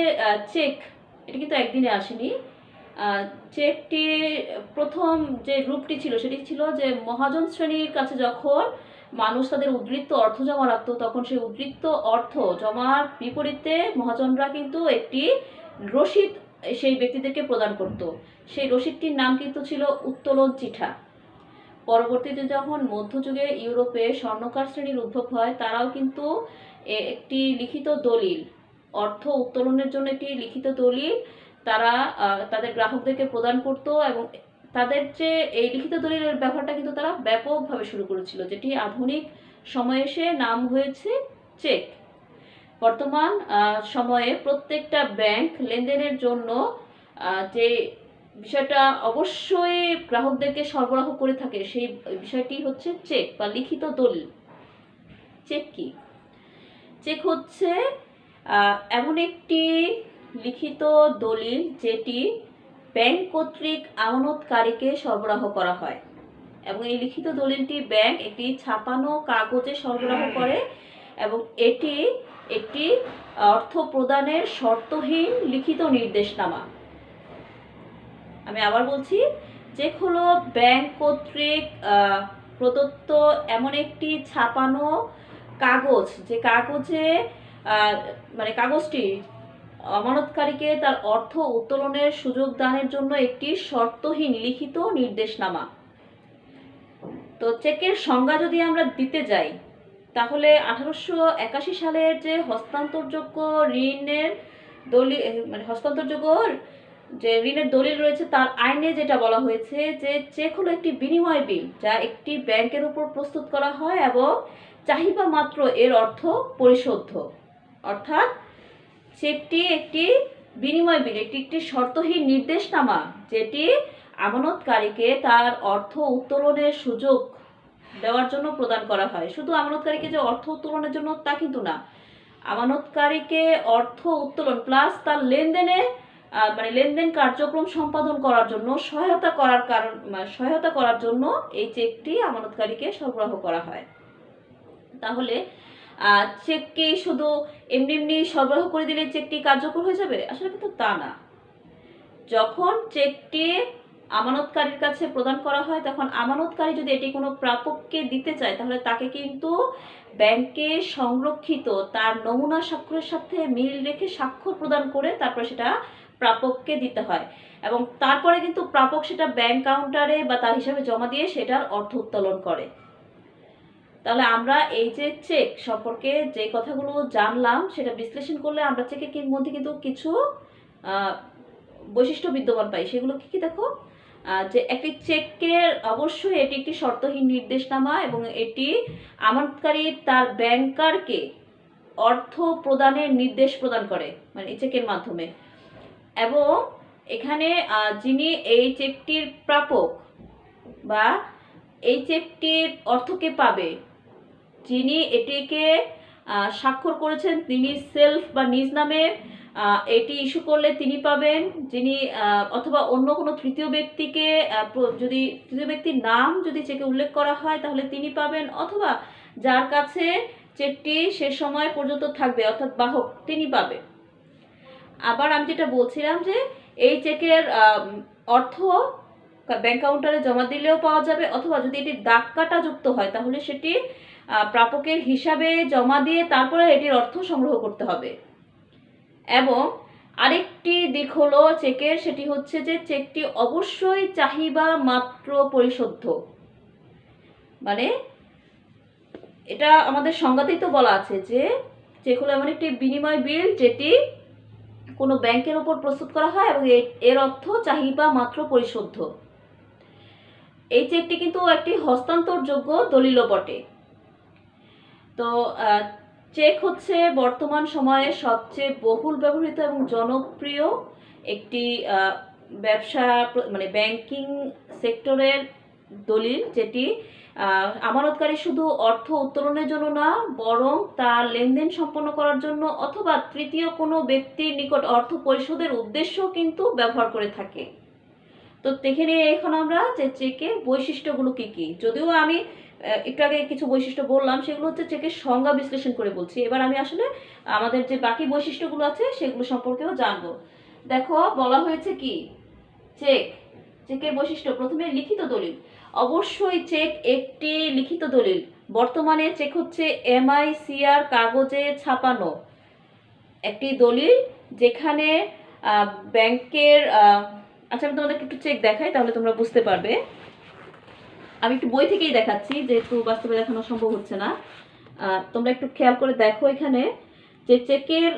Speaker 1: চেক, এটা কিন্তু একদিনে আসেনি। চেকটি প্রথম যে রূপটি ছিল সেটি ছিল যে মহাজন শ্রেণীর কাছে যখন মানুষ তাদের উদ্বৃত্ত অর্থ জমা রাখতো, তখন সেই উদ্বৃত্ত অর্থ জমার বিপরীতে মহাজনরা কিন্তু একটি রসিদ সেই ব্যক্তিদেরকে প্রদান করত। সেই রসিদটির নাম কিন্তু ছিল উত্তোলন চিঠা। পরবর্তীতে যখন মধ্যযুগে ইউরোপে স্বর্ণকার শ্রেণীর উদ্ভব হয়, তারাও কিন্তু একটি লিখিত দলিল, অর্থ উত্তোলনের জন্য একটি লিখিত দলিল তারা তাদের গ্রাহকদেরকে প্রদান করত, এবং তাদের যে এই লিখিত দলিলের ব্যবহারটা কিন্তু তারা ব্যাপকভাবে শুরু করেছিল, যেটি আধুনিক সময়ে এসে নাম হয়েছে চেক। বর্তমান সময়ে প্রত্যেকটা ব্যাংক লেনদেনের জন্য যে বিষয়টা অবশ্যই গ্রাহকদেরকে সরবরাহ করে থাকে, সেই বিষয়টি হচ্ছে চেক বা লিখিত দলিল। চেক কি? চেক হচ্ছে এমন একটি লিখিত দলিল যেটি ব্যাংক কর্তৃক আমানতকারীকে সরবরাহ করা হয়, এবং এই লিখিত দলিলটি ব্যাংক একটি ছাপানো কাগজে সরবরাহ করে, এবং এটি একটি অর্থ প্রদানের শর্তহীন লিখিত নির্দেশনামা। আমি আবার বলছি, চেক হলো ব্যাংক কর্তৃক প্রদত্ত এমন একটি ছাপানো কাগজ, যে কাগজে মানে কাগজটি আমানতকারীকে তার অর্থ উত্তোলনের সুযোগ দানের জন্য একটি শর্তহীন লিখিত নির্দেশনামা। তো চেকের সংজ্ঞা যদি আমরা দিতে যাই, তাহলে 1881 সালের যে হস্তান্তরযোগ্য ঋণের দলিল, মানে হস্তান্তরযোগ্য যে ঋণের দলিল রয়েছে তার আইনে যেটা বলা হয়েছে যে চেক হলো একটি বিনিময় বিল, যা একটি ব্যাংকের উপর প্রস্তুত করা হয় এবং চাহিদা মাত্র এর অর্থ পরিশোধ্য। অর্থাৎ চেকটি একটি বিনিময় বিল, একটি শর্তহীন নির্দেশনামা, যেটি আমানতকারীকে তার অর্থ উত্তোলনের সুযোগ দেওয়ার জন্য প্রদান করা হয়। শুধু আমানতকারীকে যে অর্থ উত্তোলনের জন্য তা কিন্তু না, আমানতকারীকে অর্থ উত্তোলন প্লাস তার লেনদেনে মানে লেনদেন কার্যক্রম সম্পাদন করার জন্য সহায়তা করার জন্য এই চেকটি আমানতকারীকে সরবরাহ করা হয়। তাহলে চেককে শুধু এমনি এমনি সরবরাহ করে দিলে চেকটি কার্যকর হয়ে যাবে? আসলে কিন্তু তা না। যখন চেকটি আমানতকারীর কাছে প্রদান করা হয়, তখন আমানতকারী যদি এটি কোনো প্রাপককে দিতে চায়, তাহলে তাকে কিন্তু ব্যাংকে সংরক্ষিত তার নমুনা স্বাক্ষরের সাথে মিল রেখে স্বাক্ষর প্রদান করে তারপরে সেটা প্রাপককে দিতে হয়, এবং তারপরে কিন্তু প্রাপক সেটা ব্যাংক কাউন্টারে বা তার হিসাবে জমা দিয়ে সেটার অর্থ উত্তোলন করে। তাহলে আমরা এই যে চেক সম্পর্কে যে কথাগুলো জানলাম, সেটা বিশ্লেষণ করলে আমরা চেকের মধ্যে কিন্তু কিছু বৈশিষ্ট্য বিদ্যমান পাই। সেগুলো কি কি দেখো, যে একটি চেকের অবশ্যই এটি একটি শর্তহীন নির্দেশনামা, এবং এটি আমানতকারী তার ব্যাংকারকে অর্থ প্রদানের নির্দেশ প্রদান করে, মানে এই চেকের মাধ্যমে। এবং এখানে যিনি এই চেকটির প্রাপক বা এই চেকটির অর্থকে পাবে, যিনি এটিকে স্বাক্ষর করেছেন তিনি সেলফ বা নিজ নামে এটি ইস্যু করলে তিনি পাবেন, যিনি অথবা অন্য কোনো তৃতীয় ব্যক্তিকে যদি তৃতীয় ব্যক্তির নাম যদি চেকে উল্লেখ করা হয় তাহলে তিনি পাবেন, অথবা যার কাছে চেকটি শেষ সময় পর্যন্ত থাকবে অর্থাৎ বাহক তিনি পাবে। আবার আমি যেটা বলছিলাম যে এই চেকের অর্থ ব্যাংক কাউন্টারে জমা দিলেও পাওয়া যাবে, অথবা যদি এটি দাগ কাটা যুক্ত হয় তাহলে সেটি প্রাপকের হিসাবে জমা দিয়ে তারপরে এটির অর্থ সংগ্রহ করতে হবে। এবং আরেকটি দিক হলো চেকের, সেটি হচ্ছে যে চেকটি অবশ্যই চাহিদা মাত্র পরিশোধ্য। মানে এটা আমাদের সংজ্ঞাতেই তো বলা আছে যে চেক হলো এমন একটি বিনিময় বিল যেটি কোনো ব্যাংকের ওপর প্রস্তুত করা হয় এবং এর অর্থ চাহিদা মাত্র পরিশোধ্য। এই চেকটি কিন্তু একটি হস্তান্তরযোগ্য দলিলও বটে। তো চেক হচ্ছে বর্তমান সময়ে সবচেয়ে বহুল ব্যবহৃত এবং জনপ্রিয় একটি ব্যবসা মানে ব্যাংকিং সেক্টরের দলিল, যেটি আমানতকারী শুধু অর্থ উত্তোলনের জন্য না, বরং তার লেনদেন সম্পন্ন করার জন্য অথবা তৃতীয় কোনো ব্যক্তির নিকট অর্থ পরিশোধের উদ্দেশ্যও কিন্তু ব্যবহার করে থাকে। তো দেখে নিয়ে এখন আমরা যে চেকের বৈশিষ্ট্যগুলো কি কি, যদিও আমি একটু আগে কিছু বৈশিষ্ট্য বললাম, সেগুলো হচ্ছে চেকের সংজ্ঞা বিশ্লেষণ করে বলছি। এবার আমি আসলে আমাদের যে বাকি বৈশিষ্ট্যগুলো আছে সেগুলো সম্পর্কেও জানবো। দেখো বলা হয়েছে কি, চেকের বৈশিষ্ট্য, প্রথমে লিখিত দলিল। অবশ্যই চেক একটি লিখিত দলিল। বর্তমানে চেক হচ্ছে MICR কাগজে ছাপানো একটি দলিল, যেখানে ব্যাংকের আচ্ছা আমি তোমাদেরকে একটু চেক দেখাই, তাহলে তোমরা বুঝতে পারবে। আমি একটু বই থেকেই দেখাচ্ছি, যেহেতু বাস্তবে দেখানো সম্ভব হচ্ছে না। তোমরা একটু খেয়াল করে দেখো এখানে যে চেকের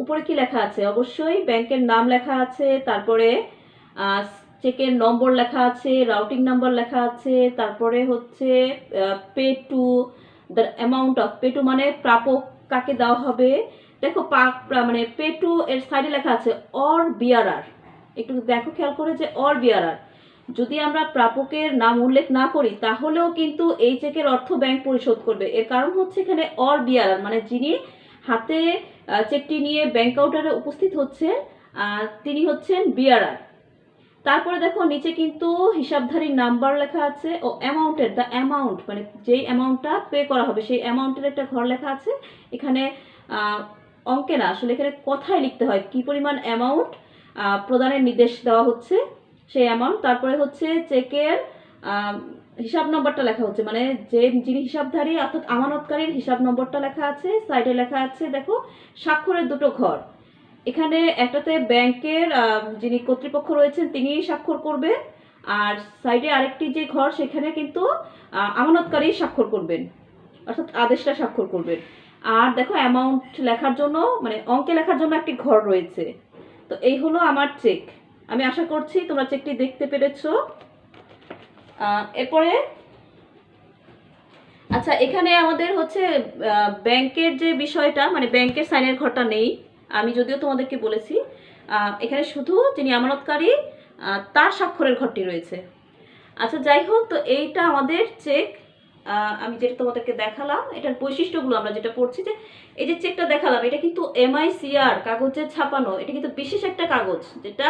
Speaker 1: উপরে কি লেখা আছে। অবশ্যই ব্যাংকের নাম লেখা আছে, তারপরে চেকের নম্বর লেখা আছে, রাউটিং নাম্বার লেখা আছে, তারপরে হচ্ছে pay to the amount of, pay to মানে প্রাপক কাকে দেওয়া হবে। দেখো মানে পে টু এর সাইডে লেখা আছে অর বিয়ারার। একটু দেখো খেয়াল করে যে অর বিয়ারার, যদি আমরা প্রাপকের নাম উল্লেখ না করি তাহলেও কিন্তু এই চেকের অর্থ ব্যাংক পরিশোধ করবে। এর কারণ হচ্ছে এখানে অর বিয়ারার মানে যিনি হাতে চেকটি নিয়ে ব্যাংক কাউন্টারে উপস্থিত হচ্ছেন তিনি হচ্ছেন বিয়ারার। তারপরে দেখো নিচে কিন্তু হিসাবধারীর নাম্বার লেখা আছে ও অ্যামাউন্টের, দ্য অ্যামাউন্ট মানে যেই অ্যামাউন্টটা পে করা হবে সেই অ্যামাউন্টের একটা ঘর লেখা আছে। এখানে অঙ্কে না, আসলে এখানে কথায় লিখতে হয় কি পরিমাণ অ্যামাউন্ট প্রদানের নির্দেশ দেওয়া হচ্ছে সেই অ্যামাউন্ট। তারপরে হচ্ছে চেকের হিসাব নম্বরটা লেখা হচ্ছে, মানে যিনি হিসাবধারী অর্থাৎ আমানতকারীর হিসাব নম্বরটা লেখা আছে। সাইডে লেখা আছে দেখো স্বাক্ষরের দুটো ঘর, এখানে একটাতে ব্যাংকের যিনি কর্তৃপক্ষ রয়েছেন তিনি স্বাক্ষর করবেন, আর সাইডে আরেকটি যে ঘর সেখানে কিন্তু আমানতকারী স্বাক্ষর করবেন, অর্থাৎ আদেশটা স্বাক্ষর করবেন। আর দেখো অ্যামাউন্ট লেখার জন্য মানে অঙ্কে লেখার জন্য একটি ঘর রয়েছে। তো এই হলো আমার চেক। আমি আশা করছি তোমরা চেকটি দেখতে পেরেছো। এরপরে আচ্ছা এখানে আমাদের হচ্ছে ব্যাংকের যে বিষয়টা, মানে ব্যাংকের সাইনের ঘরটা নেই, আমি যদিও তোমাদেরকে বলেছি। এখানে শুধু যিনি আমানতকারী তার স্বাক্ষরের ঘরটি রয়েছে। আচ্ছা যাই হোক, তো এইটা আমাদের চেক। আমি যেটা তোমাদেরকে দেখালাম এটার বৈশিষ্ট্যগুলো আমরা যেটা পড়ছি, যে এই যে চেকটা দেখালাম এটা কিন্তু MICR কাগজে ছাপানো, এটা কিন্তু বিশেষ একটা কাগজ যেটা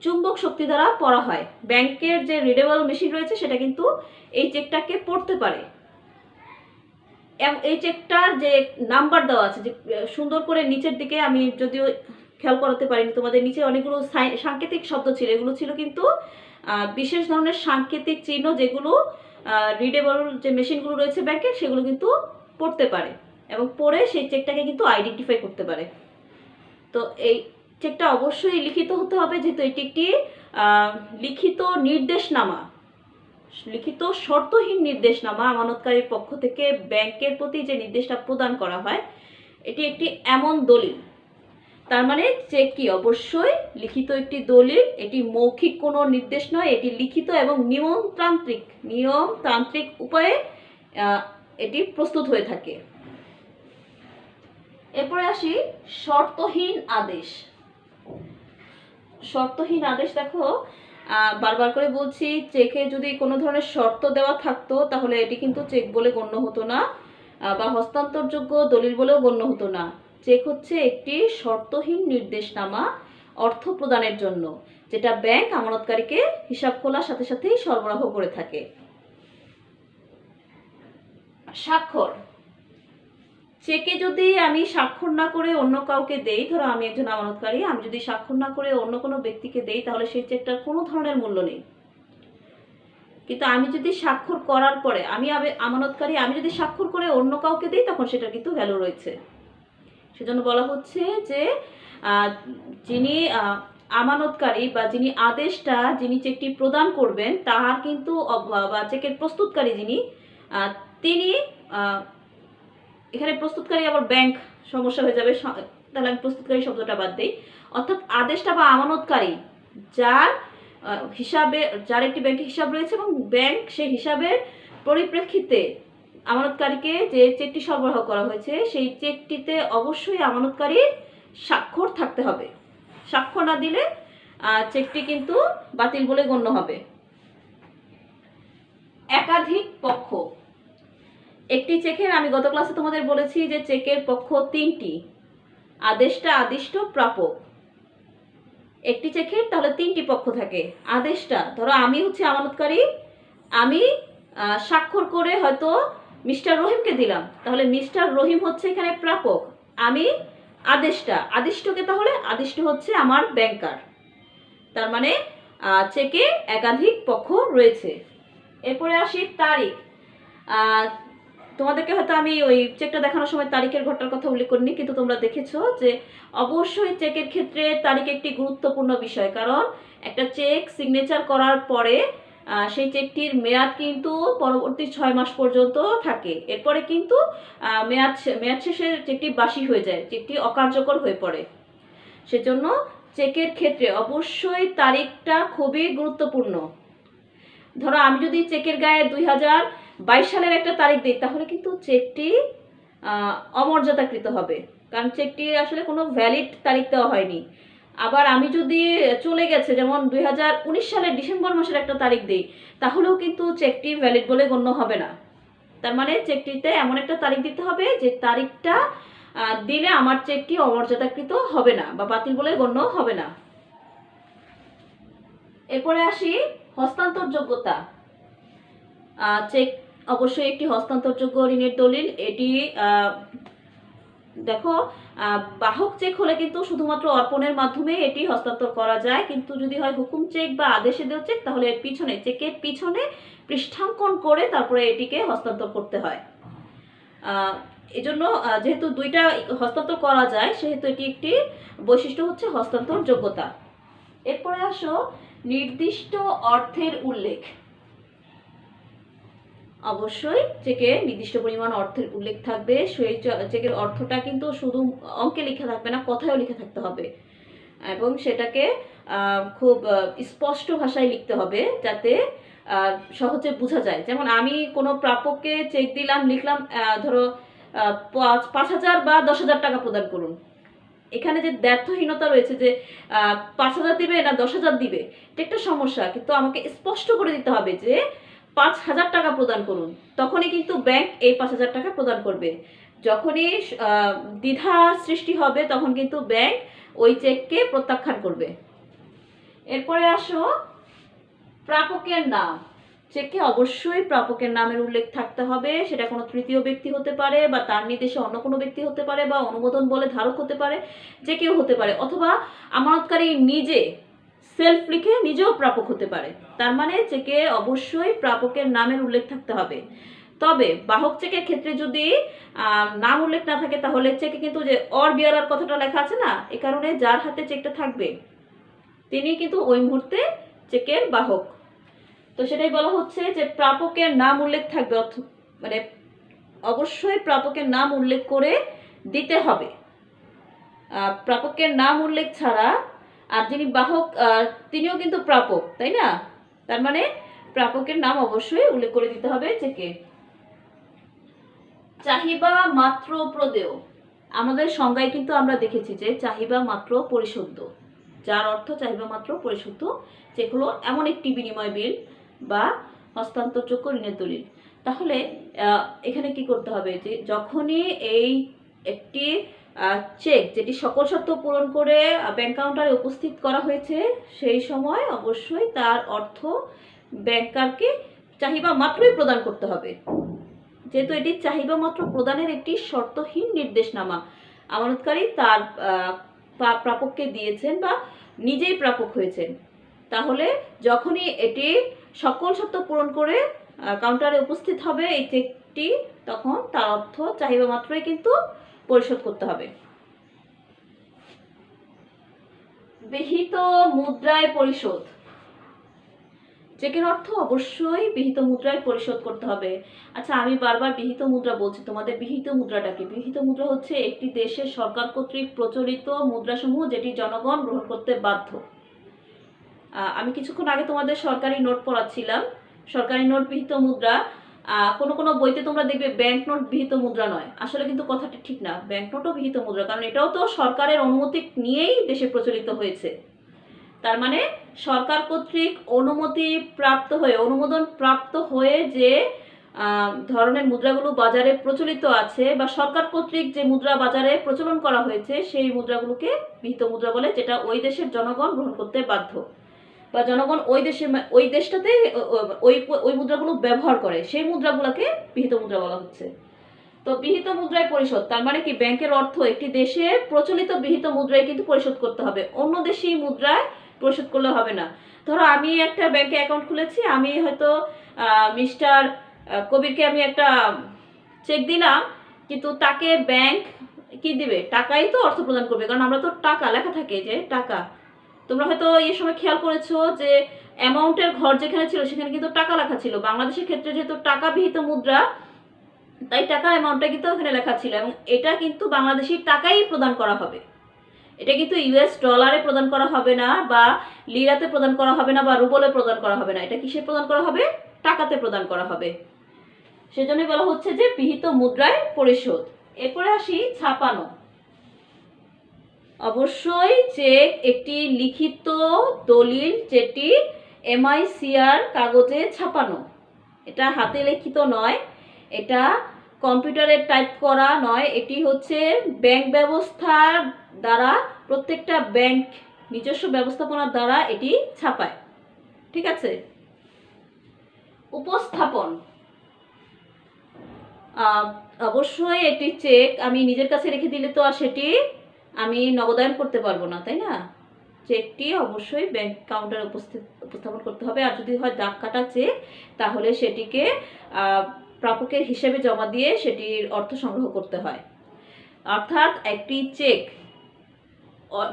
Speaker 1: চুম্বক শক্তি দ্বারা পড়া হয়। ব্যাংকের যে রিডেবল মেশিন রয়েছে সেটা কিন্তু এই চেকটাকে পড়তে পারে। এই চেকটার যে নাম্বার দেওয়া আছে, যে সুন্দর করে নিচের দিকে, আমি যদিও খেয়াল করাতে পারিনি তোমাদের, নিচে অনেকগুলো সাংকেতিক শব্দ ছিল, এগুলো ছিল কিন্তু বিশেষ ধরনের সাংকেতিক চিহ্ন, যেগুলো রিডেবল যে মেশিনগুলো রয়েছে ব্যাংকের সেগুলো কিন্তু পড়তে পারে এবং পড়ে সেই চেকটাকে কিন্তু আইডেন্টিফাই করতে পারে। তো এই চেকটা অবশ্যই লিখিত হতে হবে, যেহেতু এটি একটি লিখিত নির্দেশনামা, লিখিত শর্তহীন নির্দেশনামা। আমানতকারীর পক্ষ থেকে ব্যাংকের প্রতি যে নির্দেশটা প্রদান করা হয় এটি একটি এমন দলিল, তার মানে চেক কি অবশ্যই লিখিত একটি দলিল। এটি মৌখিক কোনো নির্দেশ নয়, এটি লিখিত এবং নিয়মতান্ত্রিক উপায়ে এটি প্রস্তুত হয়ে থাকে। এরপরে আসি শর্তহীন আদেশ। শর্তহীন আদেশ দেখো বারবার করে বলছি, চেকে যদি কোনো ধরনের শর্ত দেওয়া থাকতো তাহলে এটি কিন্তু চেক বলে গণ্য হতো না বা হস্তান্তরযোগ্য দলিল বলেও গণ্য হতো না। চেক হচ্ছে একটি শর্তহীন নির্দেশনামা অর্থ প্রদানের জন্য, যেটা ব্যাংক আমানতকারীকে হিসাব খোলার সাথে সাথেই সরবরাহ করে থাকে। স্বাক্ষর। চেকে যদি আমি স্বাক্ষর না করে অন্য কাউকে দেই, ধরো আমি একজন আমানতকারী, আমি যদি স্বাক্ষর না করে অন্য কোনো ব্যক্তিকে দেই তাহলে সেই চেকটার কোনো ধরনের মূল্য নেই। কিন্তু আমি যদি স্বাক্ষর করার পরে, আমি আমানতকারী, আমি যদি স্বাক্ষর করে অন্য কাউকে দিই তখন সেটা কিন্তু ভ্যালু রয়েছে। সেজন্য বলা হচ্ছে যে যিনি আমানতকারী বা যিনি আদেশটা, যিনি চেকটি প্রদান করবেন তার কিন্তু বা চেকের প্রস্তুতকারী যিনি, তিনি, এখানে প্রস্তুতকারী আবার ব্যাংক সমস্যা হয়ে যাবে, তাহলে আমি প্রস্তুতকারী শব্দটা বাদ দিই। অর্থাৎ আদেশটা বা আমানতকারী যার হিসাবে, যার একটি ব্যাংকে হিসাব রয়েছে এবং ব্যাংক সেই হিসাবের পরিপ্রেক্ষিতে আমানতকারীকে যে চেকটি সরবরাহ করা হয়েছে সেই চেকটিতে অবশ্যই আমানতকারীর স্বাক্ষর থাকতে হবে। স্বাক্ষর না দিলে চেকটি কিন্তু বাতিল বলে গণ্য হবে। একাধিক পক্ষ, একটি চেকের, আমি গত ক্লাসে তোমাদের বলেছি যে চেকের পক্ষ তিনটি, আদেশটা, আদিষ্ট, প্রাপক। একটি চেকের তাহলে তিনটি পক্ষ থাকে। আদেশটা, ধরো আমি হচ্ছে আমানতকারী, আমি স্বাক্ষর করে হয়তো মিস্টার রহিমকে দিলাম, তাহলে মিস্টার রহিম হচ্ছে এখানে প্রাপক, আমি আদেশটা, আদিষ্টকে তাহলে আদিষ্ট হচ্ছে আমার ব্যাংকার। তার মানে চেকে একাধিক পক্ষ রয়েছে। এরপরে আসি তারিখ। তোমাদেরকে হয়তো আমি ওই চেকটা দেখানোর সময় তারিখের ঘরটার কথা উল্লেখ করিনি, কিন্তু তোমরা দেখেছো যে অবশ্যই চেকের ক্ষেত্রে তারিখ একটি গুরুত্বপূর্ণ বিষয়। কারণ একটা চেক সিগনেচার করার পরে সেই চেকটির মেয়াদ কিন্তু পরবর্তী 6 মাস পর্যন্ত থাকে। এরপরে কিন্তু মেয়াদ শেষে চেকটি বাসি হয়ে যায়, চেকটি অকার্যকর হয়ে পড়ে। সেজন্য চেকের ক্ষেত্রে অবশ্যই তারিখটা খুবই গুরুত্বপূর্ণ। ধরো আমি যদি চেকের গায়ে 2022 সালের একটা তারিখ দিই তাহলে কিন্তু চেকটি অমর্যাদাকৃত হবে, কারণ চেকটি আসলে কোনো ভ্যালিড তারিখ দেওয়া হয়নি। আবার আমি যদি চলে গেছে, যেমন 2019 সালের ডিসেম্বর মাসের একটা তারিখ দিই, তাহলেও কিন্তু চেকটি ভ্যালিড বলে গণ্য হবে না। তার মানে চেকটিতে এমন একটা তারিখ দিতে হবে যে তারিখটা দিলে আমার চেকটি অমর্যাদাকৃত হবে না বা বাতিল বলে গণ্য হবে না। এরপরে আসি হস্তান্তরযোগ্যতা। চেক অবশ্যই একটি হস্তান্তরযোগ্য ঋণের দলিল। এটি দেখো, বাহক চেক হলে কিন্তু শুধুমাত্র অর্পণের মাধ্যমে এটি হস্তান্তর করা যায়, কিন্তু যদি হয় হুকুম চেক বা আদেশে দেওয়া চেক তাহলে পিছনে, চেকের পিছনে পৃষ্ঠাঙ্কন করে তারপরে এটিকে হস্তান্তর করতে হয়। এজন্য যেহেতু দুইটা হস্তান্তর করা যায় সেহেতু এটি একটি বৈশিষ্ট্য হচ্ছে হস্তান্তর যোগ্যতা। এরপরে আসো নির্দিষ্ট অর্থের উল্লেখ। অবশ্যই চেকে নির্দিষ্ট পরিমাণ অর্থের উল্লেখ থাকবে। সেই চেকের অর্থটা কিন্তু শুধু অঙ্কে লেখা থাকবে না, কথায়ও লেখা থাকতে হবে এবং সেটাকে খুব স্পষ্ট ভাষায় লিখতে হবে যাতে সহজে বোঝা যায়। যেমন আমি কোনো প্রাপককে চেক দিলাম, লিখলাম ধরো 5,000 বা 10,000 টাকা প্রদান করুন। এখানে যে দ্ব্যর্থহীনতা রয়েছে যে 5,000 দিবে না 10,000 দিবে, এটা একটা সমস্যা, কিন্তু আমাকে স্পষ্ট করে দিতে হবে যে 5,000 টাকা প্রদান করুন। তখনই কিন্তু ব্যাংক এই 5,000 টাকা প্রদান করবে। যখনই দ্বিধা সৃষ্টি হবে তখন কিন্তু ব্যাংক ওই চেককে প্রত্যাখ্যান করবে। এরপরে আসো প্রাপকের নাম। চেকে অবশ্যই প্রাপকের নামের উল্লেখ থাকতে হবে। সেটা কোনো তৃতীয় ব্যক্তি হতে পারে বা তার নির্দেশে অন্য কোনো ব্যক্তি হতে পারে বা অনুমোদন বলে ধারক হতে পারে, যে কেউ হতে পারে, অথবা আমানতকারী নিজে সেলফ লিখে নিজেও প্রাপক হতে পারে। তার মানে চেকে অবশ্যই প্রাপকের নামের উল্লেখ থাকতে হবে। তবে বাহক চেকের ক্ষেত্রে যদি নাম উল্লেখ না থাকে তাহলে চেকে কিন্তু যে অর বিয়ারার কথাটা লেখা আছে না, এ কারণে যার হাতে চেকটা থাকবে তিনি কিন্তু ওই মুহূর্তে চেকের বাহক। তো সেটাই বলা হচ্ছে যে প্রাপকের নাম উল্লেখ থাকবে, মানে অবশ্যই প্রাপকের নাম উল্লেখ করে দিতে হবে। প্রাপকের নাম উল্লেখ ছাড়া, আর যিনি বাহক তিনিও কিন্তু প্রাপক, তাই না? তার মানে প্রাপকের নাম অবশ্যই উল্লেখ করে দিতে হবে চেকে। চাহিবা মাত্র প্রদেয়। আমাদের সংজ্ঞায় কিন্তু আমরা দেখেছি যে চাহিবা মাত্র পরিশোধ্য, যার অর্থ চাহিবা মাত্র পরিশোধ্য চেক হলো এমন একটি বিনিময় বিল বা হস্তান্তরযোগ্য ঋণের দলিল। তাহলে এখানে কি করতে হবে যে যখনই এই একটি চেক যেটি সকল শর্ত পূরণ করে ব্যাংক কাউন্টারে উপস্থিত করা হয়েছে সেই সময় অবশ্যই তার অর্থ ব্যাংকারকে চাহিবা মাত্রই প্রদান করতে হবে। যেহেতু এটি চাহিদা মাত্র প্রদানের একটি শর্তহীন নির্দেশনামা আমানতকারী তার প্রাপককে দিয়েছেন বা নিজেই প্রাপক হয়েছেন, তাহলে যখনই এটি সকল শর্ত পূরণ করে কাউন্টারে উপস্থিত হবে এই চেকটি, তখন তার অর্থ চাহিদা মাত্রই কিন্তু পরিশোধ করতে হবে। বিহিত মুদ্রায় পরিশোধ। চেকের অর্থ অবশ্যই বিহিত মুদ্রায় পরিশোধ করতে হবে। আচ্ছা, আমি বারবার বিহিত মুদ্রা বলছি, তোমাদের বিহিত মুদ্রাটা কি? বিহিত মুদ্রা হচ্ছে একটি দেশের সরকার কর্তৃক প্রচলিত মুদ্রাসমূহ যেটি জনগণ গ্রহণ করতে বাধ্য। আমি কিছুক্ষণ আগে তোমাদের সরকারি নোট পড়াচ্ছিলাম, সরকারি নোট বিহিত মুদ্রা। কোনো কোনো বইতে তোমরা দেখবে ব্যাংক নোট বিহিত মুদ্রা নয়, আসলে কিন্তু কথাটি ঠিক না। ব্যাংক নোটও বিহিত মুদ্রা, কারণ এটাও তো সরকারের অনুমতি নিয়েই দেশে প্রচলিত হয়েছে। তার মানে সরকার কর্তৃক অনুমোদন প্রাপ্ত হয়ে যে ধরনের মুদ্রাগুলো বাজারে প্রচলিত আছে বা সরকার কর্তৃক যে মুদ্রা বাজারে প্রচলন করা হয়েছে সেই মুদ্রাগুলোকে বিহিত মুদ্রা বলে, যেটা ওই দেশের জনগণ গ্রহণ করতে বাধ্য বা জনগণ ওই দেশটাতে ওই মুদ্রাগুলো ব্যবহার করে, সেই মুদ্রাগুলোকে বিহিত মুদ্রা বলা হচ্ছে। তো বিহিত মুদ্রায় পরিশোধ তার মানে কি? ব্যাংকের অর্থ একটি দেশে প্রচলিত বিহিত মুদ্রায় কিন্তু পরিশোধ করতে হবে, অন্য দেশি মুদ্রায় পরিশোধ করলে হবে না। ধরো আমি একটা ব্যাংকে অ্যাকাউন্ট খুলেছি, আমি হয়তো মিস্টার কবিরকে আমি একটা চেক দিলাম, কিন্তু তাকে ব্যাংক কি দিবে? টাকাই তো অর্থ প্রদান করবে, কারণ আমরা তো টাকা লেখা থাকে যে টাকা। তোমরা হয়তো এই সময় খেয়াল করেছো যে অ্যামাউন্টের ঘর যেখানে ছিল সেখানে কিন্তু টাকা লেখা ছিল। বাংলাদেশের ক্ষেত্রে যেহেতু টাকা বিহিত মুদ্রা, তাই টাকার অ্যামাউন্টটা কিন্তু ওখানে লেখা ছিল, এবং এটা কিন্তু বাংলাদেশি টাকাই প্রদান করা হবে। এটা কিন্তু ইউএস ডলারে প্রদান করা হবে না, বা লিরাতে প্রদান করা হবে না, বা রুবলে প্রদান করা হবে না। এটা কিসে প্রদান করা হবে? টাকাতে প্রদান করা হবে। সেজন্যই বলা হচ্ছে যে বিহিত মুদ্রায় পরিশোধ। এরপরে আসি ছাপানো। অবশ্যই চেক একটি লিখিত দলিল যেটি MICR কাগজে ছাপানো। এটা হাতে লিখিত নয়, এটা কম্পিউটারে টাইপ করা নয়, এটি হচ্ছে ব্যাংক ব্যবস্থার দ্বারা, প্রত্যেকটা ব্যাংক নিজস্ব ব্যবস্থাপনার দ্বারা এটি ছাপায়। ঠিক আছে। উপস্থাপন। অবশ্যই একটি চেক আমি নিজের কাছে রেখে দিলে তো আর সেটি আমি নগদায়ন করতে পারবো না, তাই না? চেকটি অবশ্যই ব্যাংক কাউন্টারে উপস্থাপন করতে হবে। আর যদি হয় দাগ কাটা চেক, তাহলে সেটিকে প্রাপকের হিসেবে জমা দিয়ে সেটির অর্থ সংগ্রহ করতে হয়। অর্থাৎ একটি চেক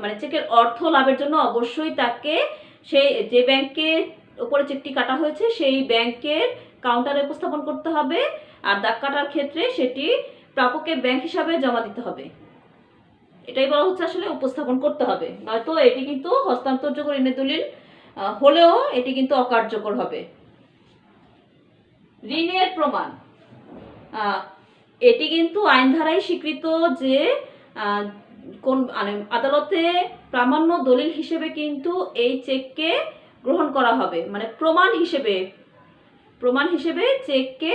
Speaker 1: মানে চেকের অর্থ লাভের জন্য অবশ্যই তাকে সেই যে ব্যাংকের উপরে চেকটি কাটা হয়েছে সেই ব্যাংকের কাউন্টারে উপস্থাপন করতে হবে, আর দাগ কাটার ক্ষেত্রে সেটি প্রাপকের ব্যাংক হিসাবে জমা দিতে হবে। এটাই বলা হচ্ছে আসলে উপস্থাপন করতে হবে, নয়তো এটি কিন্তু হস্তান্তরযোগ্য ঋণের দলিল হলেও এটি কিন্তু অকার্যকর হবে। ঋণের প্রমাণ। এটি কিন্তু আইন ধারায় স্বীকৃত যে কোন আদালতে প্রামাণ্য দলিল হিসেবে কিন্তু এই চেককে গ্রহণ করা হবে, মানে প্রমাণ হিসেবে চেককে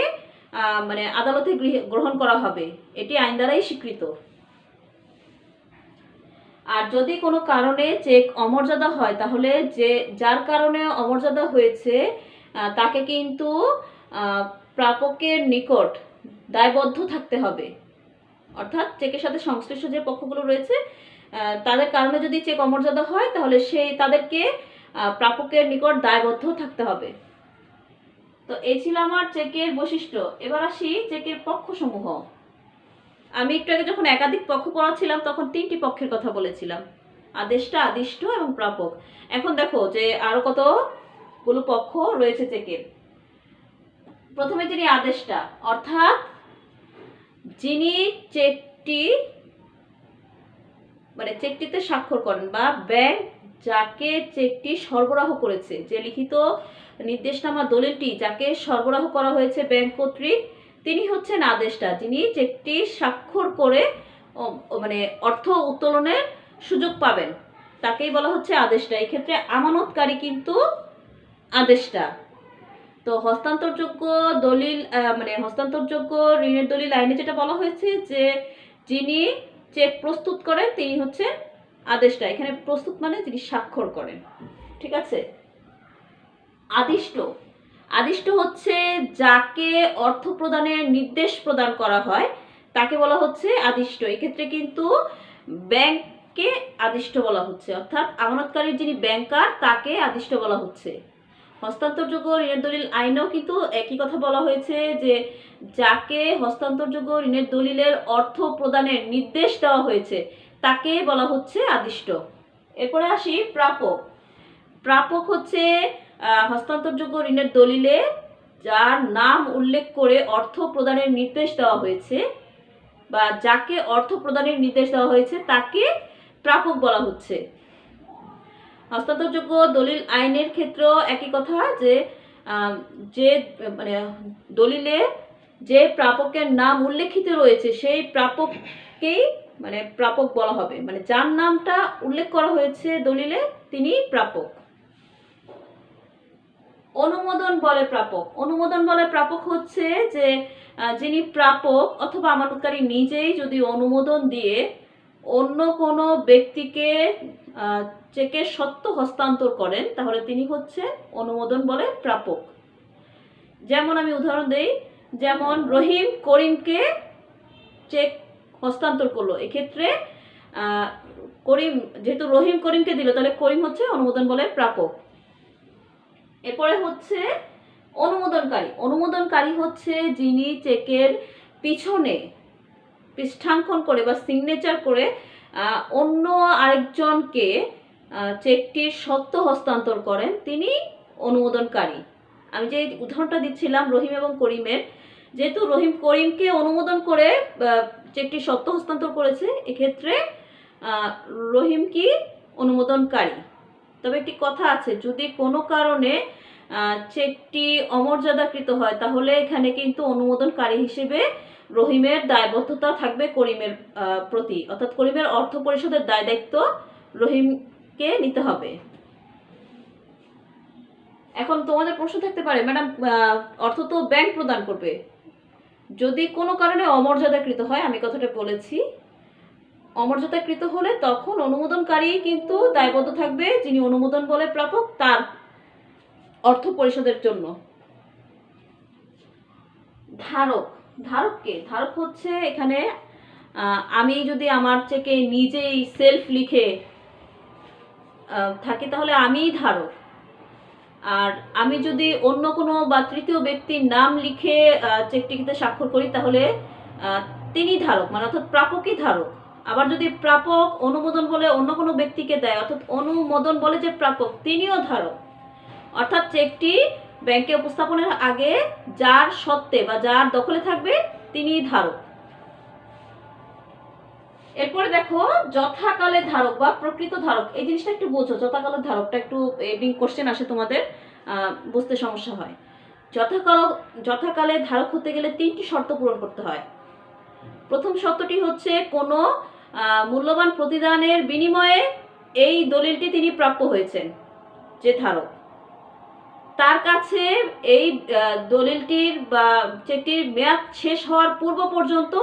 Speaker 1: মানে আদালতে গ্রহণ করা হবে, এটি আইন দ্বারাই স্বীকৃত। আর যদি কোনো কারণে চেক অমর্যাদা হয়, তাহলে যার কারণে অমর্যাদা হয়েছে তাকে কিন্তু প্রাপকের নিকট দায়বদ্ধ থাকতে হবে। অর্থাৎ চেকের সাথে সংশ্লিষ্ট যে পক্ষগুলো রয়েছে তাদের কারণে যদি চেক অমর্যাদা হয়, তাহলে তাদেরকে প্রাপকের নিকট দায়বদ্ধ থাকতে হবে। তো এই ছিল আমার চেকের বৈশিষ্ট্য। এবার আসি চেকের পক্ষসমূহ। আমি একটু আগে যখন একাধিক পক্ষ পড়াচ্ছিলাম তখন 3টি পক্ষের কথা বলেছিলাম, আদেষ্টা, আদিষ্ট এবং প্রাপক। এখন দেখো যে আরো কতগুলো পক্ষ রয়েছে চেকের। প্রথমে যিনি আদেষ্টা, অর্থাৎ যিনি চেকটিতে স্বাক্ষর করেন, বা ব্যাংক যাকে চেকটি সরবরাহ করেছে, যে লিখিত নির্দেশনামা দলিলটি যাকে সরবরাহ করা হয়েছে ব্যাংক কর্তৃক, তিনি হচ্ছেন আদেষ্টা, যিনি চেকটি স্বাক্ষর করে মানে অর্থ উত্তোলনের সুযোগ পাবেন, তাকেই বলা হচ্ছে আদেষ্টা। এই ক্ষেত্রে আমানতকারী কিন্তু আদেষ্টা। তো হস্তান্তরযোগ্য দলিল মানে হস্তান্তরযোগ্য ঋণের দলিল আইনে যেটা বলা হয়েছে যে যিনি চেক প্রস্তুত করেন তিনি হচ্ছেন আদেষ্টা। এখানে প্রস্তুত মানে যিনি স্বাক্ষর করেন। ঠিক আছে। আদিষ্ট। আদিষ্ট হচ্ছে যাকে অর্থ প্রদানের নির্দেশ প্রদান করা হয় তাকে বলা হচ্ছে আদিষ্ট। এক্ষেত্রে কিন্তু ব্যাংককে আদিষ্ট বলা হচ্ছে, অর্থাৎ আমানতকারীর যিনি ব্যাংকার তাকে আদিষ্ট বলা হচ্ছে। হস্তান্তরযোগ্য ঋণের দলিল আইনেও কিন্তু একই কথা বলা হয়েছে যে যাকে হস্তান্তরযোগ্য ঋণের দলিলের অর্থ প্রদানের নির্দেশ দেওয়া হয়েছে তাকে বলা হচ্ছে আদিষ্ট। এরপরে আসি প্রাপক। প্রাপক হচ্ছে হস্তান্তরযোগ্য ঋণের দলিলে যার নাম উল্লেখ করে অর্থ প্রদানের নির্দেশ দেওয়া হয়েছে বা যাকে অর্থ প্রদানের নির্দেশ দেওয়া হয়েছে তাকে প্রাপক বলা হচ্ছে। হস্তান্তরযোগ্য দলিল আইনের ক্ষেত্রেও একই কথা যে যে মানে দলিলে যে প্রাপকের নাম উল্লেখিত রয়েছে সেই প্রাপককেই মানে প্রাপক বলা হবে, মানে যার নামটা উল্লেখ করা হয়েছে দলিলে তিনি প্রাপক। অনুমোদন বলে প্রাপক। অনুমোদন বলে প্রাপক হচ্ছে যে যিনি প্রাপক অথবা আমানতকারী নিজেই যদি অনুমোদন দিয়ে অন্য কোনো ব্যক্তিকে চেকের সত্ত্ব হস্তান্তর করেন তাহলে তিনি হচ্ছে অনুমোদন বলে প্রাপক। যেমন আমি উদাহরণ দেই, যেমন রহিম করিমকে চেক হস্তান্তর করলো, এক্ষেত্রে করিম যেহেতু রহিম করিমকে দিল তাহলে করিম হচ্ছে অনুমোদন বলে প্রাপক। এরপরে হচ্ছে অনুমোদনকারী। অনুমোদনকারী হচ্ছে যিনি চেকের পিছনে পৃষ্ঠাঙ্কন করে বা সিগনেচার করে অন্য আরেকজনকে চেকটির সত্ত্ব হস্তান্তর করেন তিনি অনুমোদনকারী। আমি যে উদাহরণটা দিচ্ছিলাম রহিম এবং করিমের, যেহেতু রহিম করিমকে অনুমোদন করে চেকটির সত্ত্ব হস্তান্তর করেছে এক্ষেত্রে রহিম কি অনুমোদনকারী। তবে একটি কথা আছে, যদি কোনো কারণে চেকটি অমর্যাদাকৃত হয় তাহলে এখানে কিন্তু অনুমোদনকারী হিসেবে রহিমের দায়বদ্ধতা থাকবে করিমের প্রতি, অর্থাৎ করিমের অর্থ পরিশোধের দায় দায়িত্ব রহিমকে নিতে হবে। এখন তোমাদের প্রশ্ন থাকতে পারে, ম্যাডাম অর্থ তো ব্যাংক প্রদান করবে, যদি কোনো কারণে অমর্যাদাকৃত হয়, আমি কথাটা বলেছি অমর্যাদাকৃত হলে তখন অনুমোদনকারী কিন্তু দায়বদ্ধ থাকবে, যিনি অনুমোদন বলে প্রাপক তার অর্থ পরিশোধের জন্য। ধারক। ধারককে ধারক হচ্ছে এখানে আমি যদি আমার চেকে নিজেই সেলফ লিখে থাকি তাহলে আমিই ধারক, আর আমি যদি অন্য কোনো বা তৃতীয় ব্যক্তির নাম লিখে চেকটিতে স্বাক্ষর করি তাহলে তিনি ধারক, মানে অর্থাৎ প্রাপকই ধারক। আবার যদি প্রাপক অনুমোদন বলে অন্য কোনো ব্যক্তিকে দেয়, অর্থাৎ অনুমোদন বলে যে প্রাপক তিনিও ধারক, অর্থাৎ চেকটি ব্যাংকে উপস্থাপনের আগে যার সত্ত্বে বা যার দখলে থাকবে তিনি ধারক। এরপরে দেখো যথাকালে ধারক বা প্রকৃত ধারক, এই জিনিসটা একটু বোঝো। যথাকালের ধারকটা একটু কোশ্চেন আসে তোমাদের, বুঝতে সমস্যা হয়। যথাকালে ধারক হতে গেলে 3টি শর্ত পূরণ করতে হয়। প্রথম শর্তটি হচ্ছে কোনো মূল্যবান প্রতিদানের বিনিময়ে এই দলিলটি তিনি প্রাপ্য হয়েছেন, যে ধারক তার কাছে এই দলিলটির বা চেকটির মেয়াদ শেষ হওয়ার পূর্ব পর্যন্ত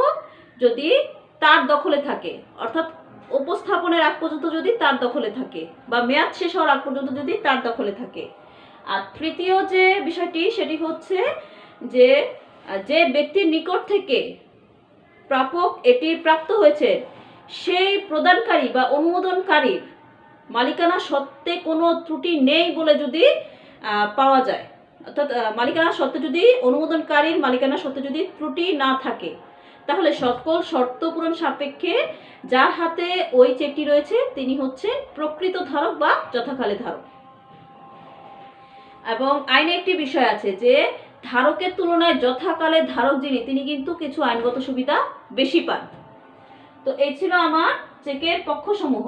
Speaker 1: যদি তার দখলে থাকে, অর্থাৎ উপস্থাপনের আগ পর্যন্ত যদি তার দখলে থাকে বা মেয়াদ শেষ হওয়ার আগ পর্যন্ত যদি তার দখলে থাকে। আর তৃতীয় যে বিষয়টি সেটি হচ্ছে যে যে ব্যক্তির নিকট থেকে প্রাপক এটি প্রাপ্ত হয়েছে সেই প্রদানকারী বা অনুমোদনকারীর মালিকানা সত্ত্বে কোনো ত্রুটি নেই বলে যদি পাওয়া যায়, অর্থাৎ মালিকানা সত্ত্বে যদি অনুমোদনকারীর মালিকানা সত্ত্বে যদি ত্রুটি না থাকে তাহলে সকল শর্ত পূরণ সাপেক্ষে যার হাতে ওই চেকটি রয়েছে তিনি হচ্ছে প্রকৃত ধারক বা যথাকালে ধারক। এবং আইনে একটি বিষয় আছে যে ধারকের তুলনায় যথাকালে ধারক যিনি তিনি কিন্তু কিছু আইনগত সুবিধা বেশি পান। তো এই ছিল আমার চেকের পক্ষসমূহ।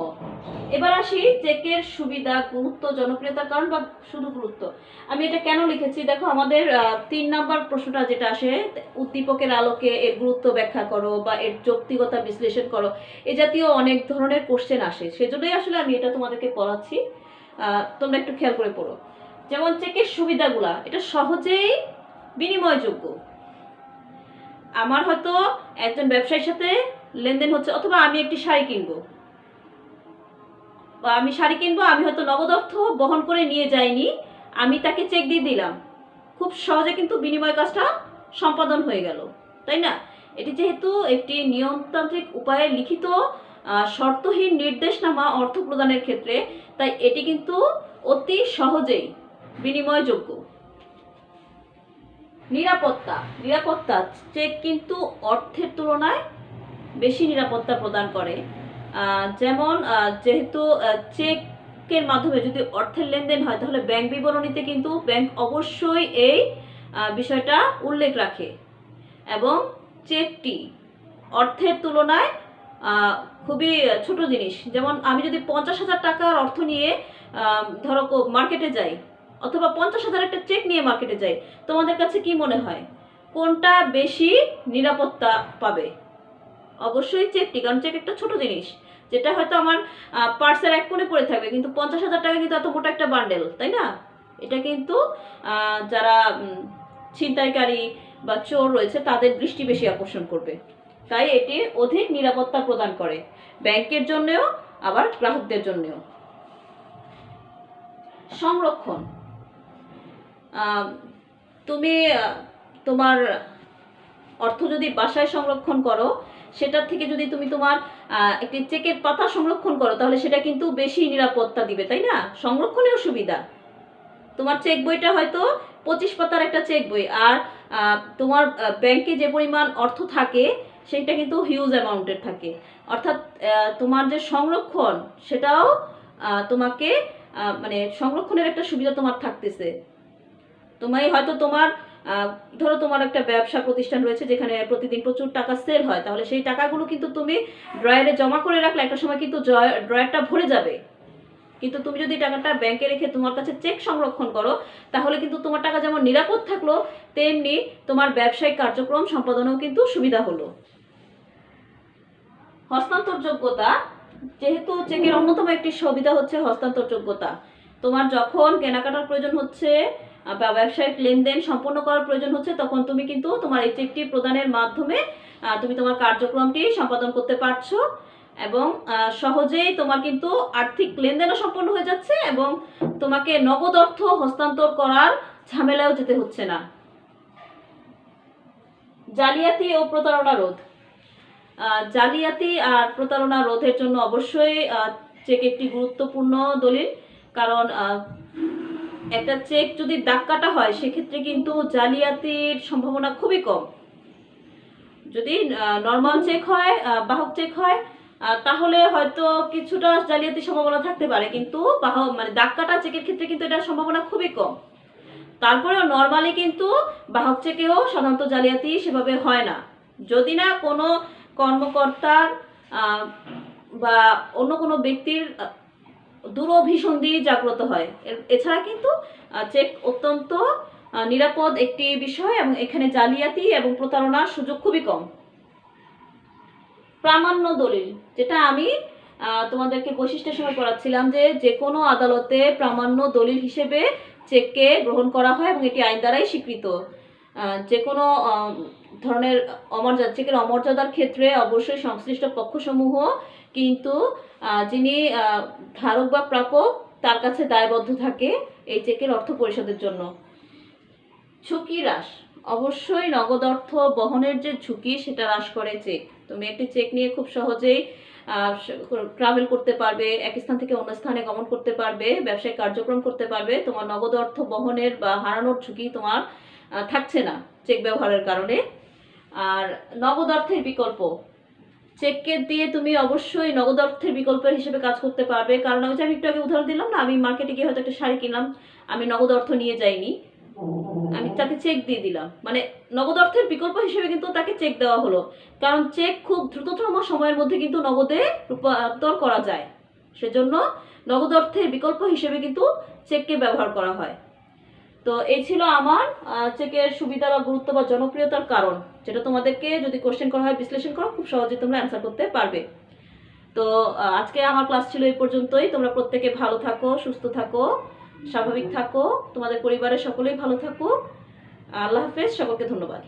Speaker 1: এবার আসি চেকের সুবিধা, গুরুত্ব, জনপ্রিয়তার কারণ বা শুধু গুরুত্ব। আমি এটা কেন লিখেছি দেখো, আমাদের 3 নাম্বার প্রশ্নটা যেটা আসে, উদ্দীপকের আলোকে এর গুরুত্ব ব্যাখ্যা করো বা এর যৌক্তিকতা বিশ্লেষণ করো, এ জাতীয় অনেক ধরনের কোশ্চেন আসে, সেজন্যই আসলে আমি এটা তোমাদেরকে পড়াচ্ছি। তোমরা একটু খেয়াল করে পড়ো। যেমন চেকের সুবিধাগুলা, এটা সহজেই বিনিময়যোগ্য। আমার হয়তো একজন ব্যবসায়ীর সাথে লেনদেন হচ্ছে, অথবা আমি একটি শাড়ি কিনবো, আমি হয়তো নগদ অর্থ বহন করে নিয়ে যাইনি, আমি তাকে চেক দিয়ে দিলাম, খুব সহজে কিন্তু বিনিময় কাজটা সম্পাদন হয়ে গেল, তাই না? এটি যেহেতু একটি নিয়মতান্ত্রিক উপায়ে লিখিত শর্তহীন নির্দেশনামা অর্থ প্রদানের ক্ষেত্রে, তাই এটি কিন্তু অতি সহজেই বিনিময়যোগ্য। নিরাপত্তা চেক কিন্তু অর্থের তুলনায় বেশি নিরাপত্তা প্রদান করে। যেমন যেহেতু চেকের মাধ্যমে যদি অর্থের লেনদেন হয়, তাহলে ব্যাংক বিবরণীতে কিন্তু ব্যাংক অবশ্যই এই বিষয়টা উল্লেখ রাখে, এবং চেকটি অর্থের তুলনায় খুবই ছোট জিনিস। যেমন আমি যদি 50,000 টাকার অর্থ নিয়ে ধরো মার্কেটে যাই, অথবা 50,000 একটা চেক নিয়ে মার্কেটে যাই, তোমাদের কাছে কি মনে হয় কোনটা বেশি নিরাপত্তা পাবে? অবশ্যই চেকটি, কারণ চেক একটা ছোট জিনিস, যেটা হয়তো আমার পার্সের এক কোণে পড়ে থাকবে, কিন্তু 50,000 টাকা কিন্তু এত মোটা একটা বান্ডেল, তাই না? এটা কিন্তু যারা ছিনতাইকারী বা চোর রয়েছে তাদের দৃষ্টি বেশি আকর্ষণ করবে, তাই এটি অধিক নিরাপত্তা প্রদান করে ব্যাংকের জন্যও, আবার গ্রাহকদের জন্যও। সংরক্ষণ, তুমি তোমার অর্থ যদি বাসায় সংরক্ষণ করো, সেটার থেকে যদি তুমি তোমার একটি চেকের পাতা সংরক্ষণ করো, তাহলে সেটা কিন্তু বেশি নিরাপত্তা দিবে, তাই না? সংরক্ষণেও সুবিধা। তোমার চেক বইটা হয়তো 25 পাতার একটা চেক বই, আর তোমার ব্যাংকে যে পরিমাণ অর্থ থাকে সেটা কিন্তু হিউজ অ্যামাউন্টের থাকে, অর্থাৎ তোমার যে সংরক্ষণ সেটাও তোমাকে মানে সংরক্ষণের একটা সুবিধা তোমার থাকতেছে। তোমায় হয়তো তোমার ধরো তোমার একটা ব্যবসা প্রতিষ্ঠান রয়েছে যেখানে প্রতিদিন প্রচুর টাকা সেল হয়, তাহলে সেই টাকাগুলো কিন্তু তুমি ড্রয়ারে জমা করে রাখলে একটা সময় কিন্তু ড্রয়ারটা ভরে যাবে। কিন্তু তুমি যদি টাকাটা ব্যাংকে রেখে তোমার কাছে চেক সংরক্ষণ করো, তাহলে কিন্তু তোমার টাকা যেমন নিরাপদ থাকলো, তেমনি তোমার ব্যবসায়িক কার্যক্রম সম্পাদনেও কিন্তু সুবিধা হলো। হস্তান্তরযোগ্যতা, যেহেতু চেকের অন্যতম একটি সুবিধা হচ্ছে হস্তান্তরযোগ্যতা। তোমার যখন কেনাকাটার প্রয়োজন হচ্ছে বা ব্যবসায়িক লেনদেন সম্পন্ন করার প্রয়োজন হচ্ছে, তখন তুমি কিন্তু তোমার এই চেকটি প্রদানের মাধ্যমে তুমি তোমার কার্যক্রমটি সম্পাদন করতে পারছো, এবং সহজেই তোমার কিন্তু আর্থিক লেনদেনও সম্পন্ন হয়ে যাচ্ছে, এবং তোমাকে নগদ অর্থ হস্তান্তর করার ঝামেলাও যেতে হচ্ছে না। জালিয়াতি ও প্রতারণা রোধ, জালিয়াতি আর প্রতারণা রোধের জন্য অবশ্যই চেক একটি গুরুত্বপূর্ণ দলিল, কারণ একটা চেক যদি দাগ কাটা হয় সেক্ষেত্রে কিন্তু জালিয়াতির সম্ভাবনা খুবই কম। যদি নর্মাল চেক হয়, বাহক চেক হয়, তাহলে হয়তো কিছুটা জালিয়াতির সম্ভাবনা থাকতে পারে, কিন্তু মানে দাগ কাটা চেকের ক্ষেত্রে কিন্তু এটার সম্ভাবনা খুবই কম। তারপরেও নর্মালি কিন্তু বাহক চেকেও সাধারণত জালিয়াতি সেভাবে হয় না, যদি না কোনো কর্মকর্তার বা অন্য কোনো ব্যক্তির দূরভিসন্ধি জাগ্রত হয়। এছাড়া কিন্তু চেক অত্যন্ত নিরাপদ একটি বিষয়, এবং এখানে জালিয়াতি এবং প্রতারণার সুযোগ খুবই কম। প্রামাণ্য দলিল, যেটা আমি তোমাদেরকে বৈশিষ্ট্যের সময় পড়াচ্ছিলাম, যে কোনো আদালতে প্রামাণ্য দলিল হিসেবে চেককে গ্রহণ করা হয়, এবং এটি আইন দ্বারাই স্বীকৃত। যে কোনো ধরনের চেকের অমর্যাদার ক্ষেত্রে অবশ্যই সংশ্লিষ্ট পক্ষসমূহ কিন্তু যিনি ধারক বা প্রাপক তার কাছে দায়বদ্ধ থাকে এই চেকের অর্থ পরিশোধের জন্য। ঝুঁকি হ্রাস, অবশ্যই নগদ অর্থ বহনের যে ঝুঁকি সেটা হ্রাস করে চেক। তুমি একটি চেক নিয়ে খুব সহজেই ট্রাভেল করতে পারবে, এক স্থান থেকে অন্য স্থানে গমন করতে পারবে, ব্যবসায়িক কার্যক্রম করতে পারবে, তোমার নগদ অর্থ বহনের বা হারানোর ঝুঁকি তোমার থাকছে না চেক ব্যবহারের কারণে। আর নগদ অর্থের বিকল্প, চেককে দিয়ে তুমি অবশ্যই নগদ অর্থের বিকল্পের হিসেবে কাজ করতে পারবে, কারণ আমি একটু আগে উদাহরণ দিলাম না, আমি মার্কেটে গিয়ে হয়তো একটা শাড়ি কিনলাম, আমি নগদ অর্থ নিয়ে যাইনি, আমি তাকে চেক দিয়ে দিলাম, মানে নগদ অর্থের বিকল্প হিসেবে কিন্তু তাকে চেক দেওয়া হলো, কারণ চেক খুব দ্রুততম সময়ের মধ্যে কিন্তু নগদে রূপান্তর করা যায়, সেজন্য নগদ অর্থের বিকল্প হিসেবে কিন্তু চেককে ব্যবহার করা হয়। তো এই ছিল আমার চেকের সুবিধা বা গুরুত্ব বা জনপ্রিয়তার কারণ, যেটা তোমাদেরকে যদি কোশ্চেন করা হয় বিশ্লেষণ করো খুব সহজে তোমরা অ্যান্সার করতে পারবে। তো আজকে আমার ক্লাস ছিল এই পর্যন্তই। তোমরা প্রত্যেকে ভালো থাকো, সুস্থ থাকো, স্বাভাবিক থাকো, তোমাদের পরিবারের সকলেই ভালো থাকো। আল্লাহ হাফেজ, সকলকে ধন্যবাদ।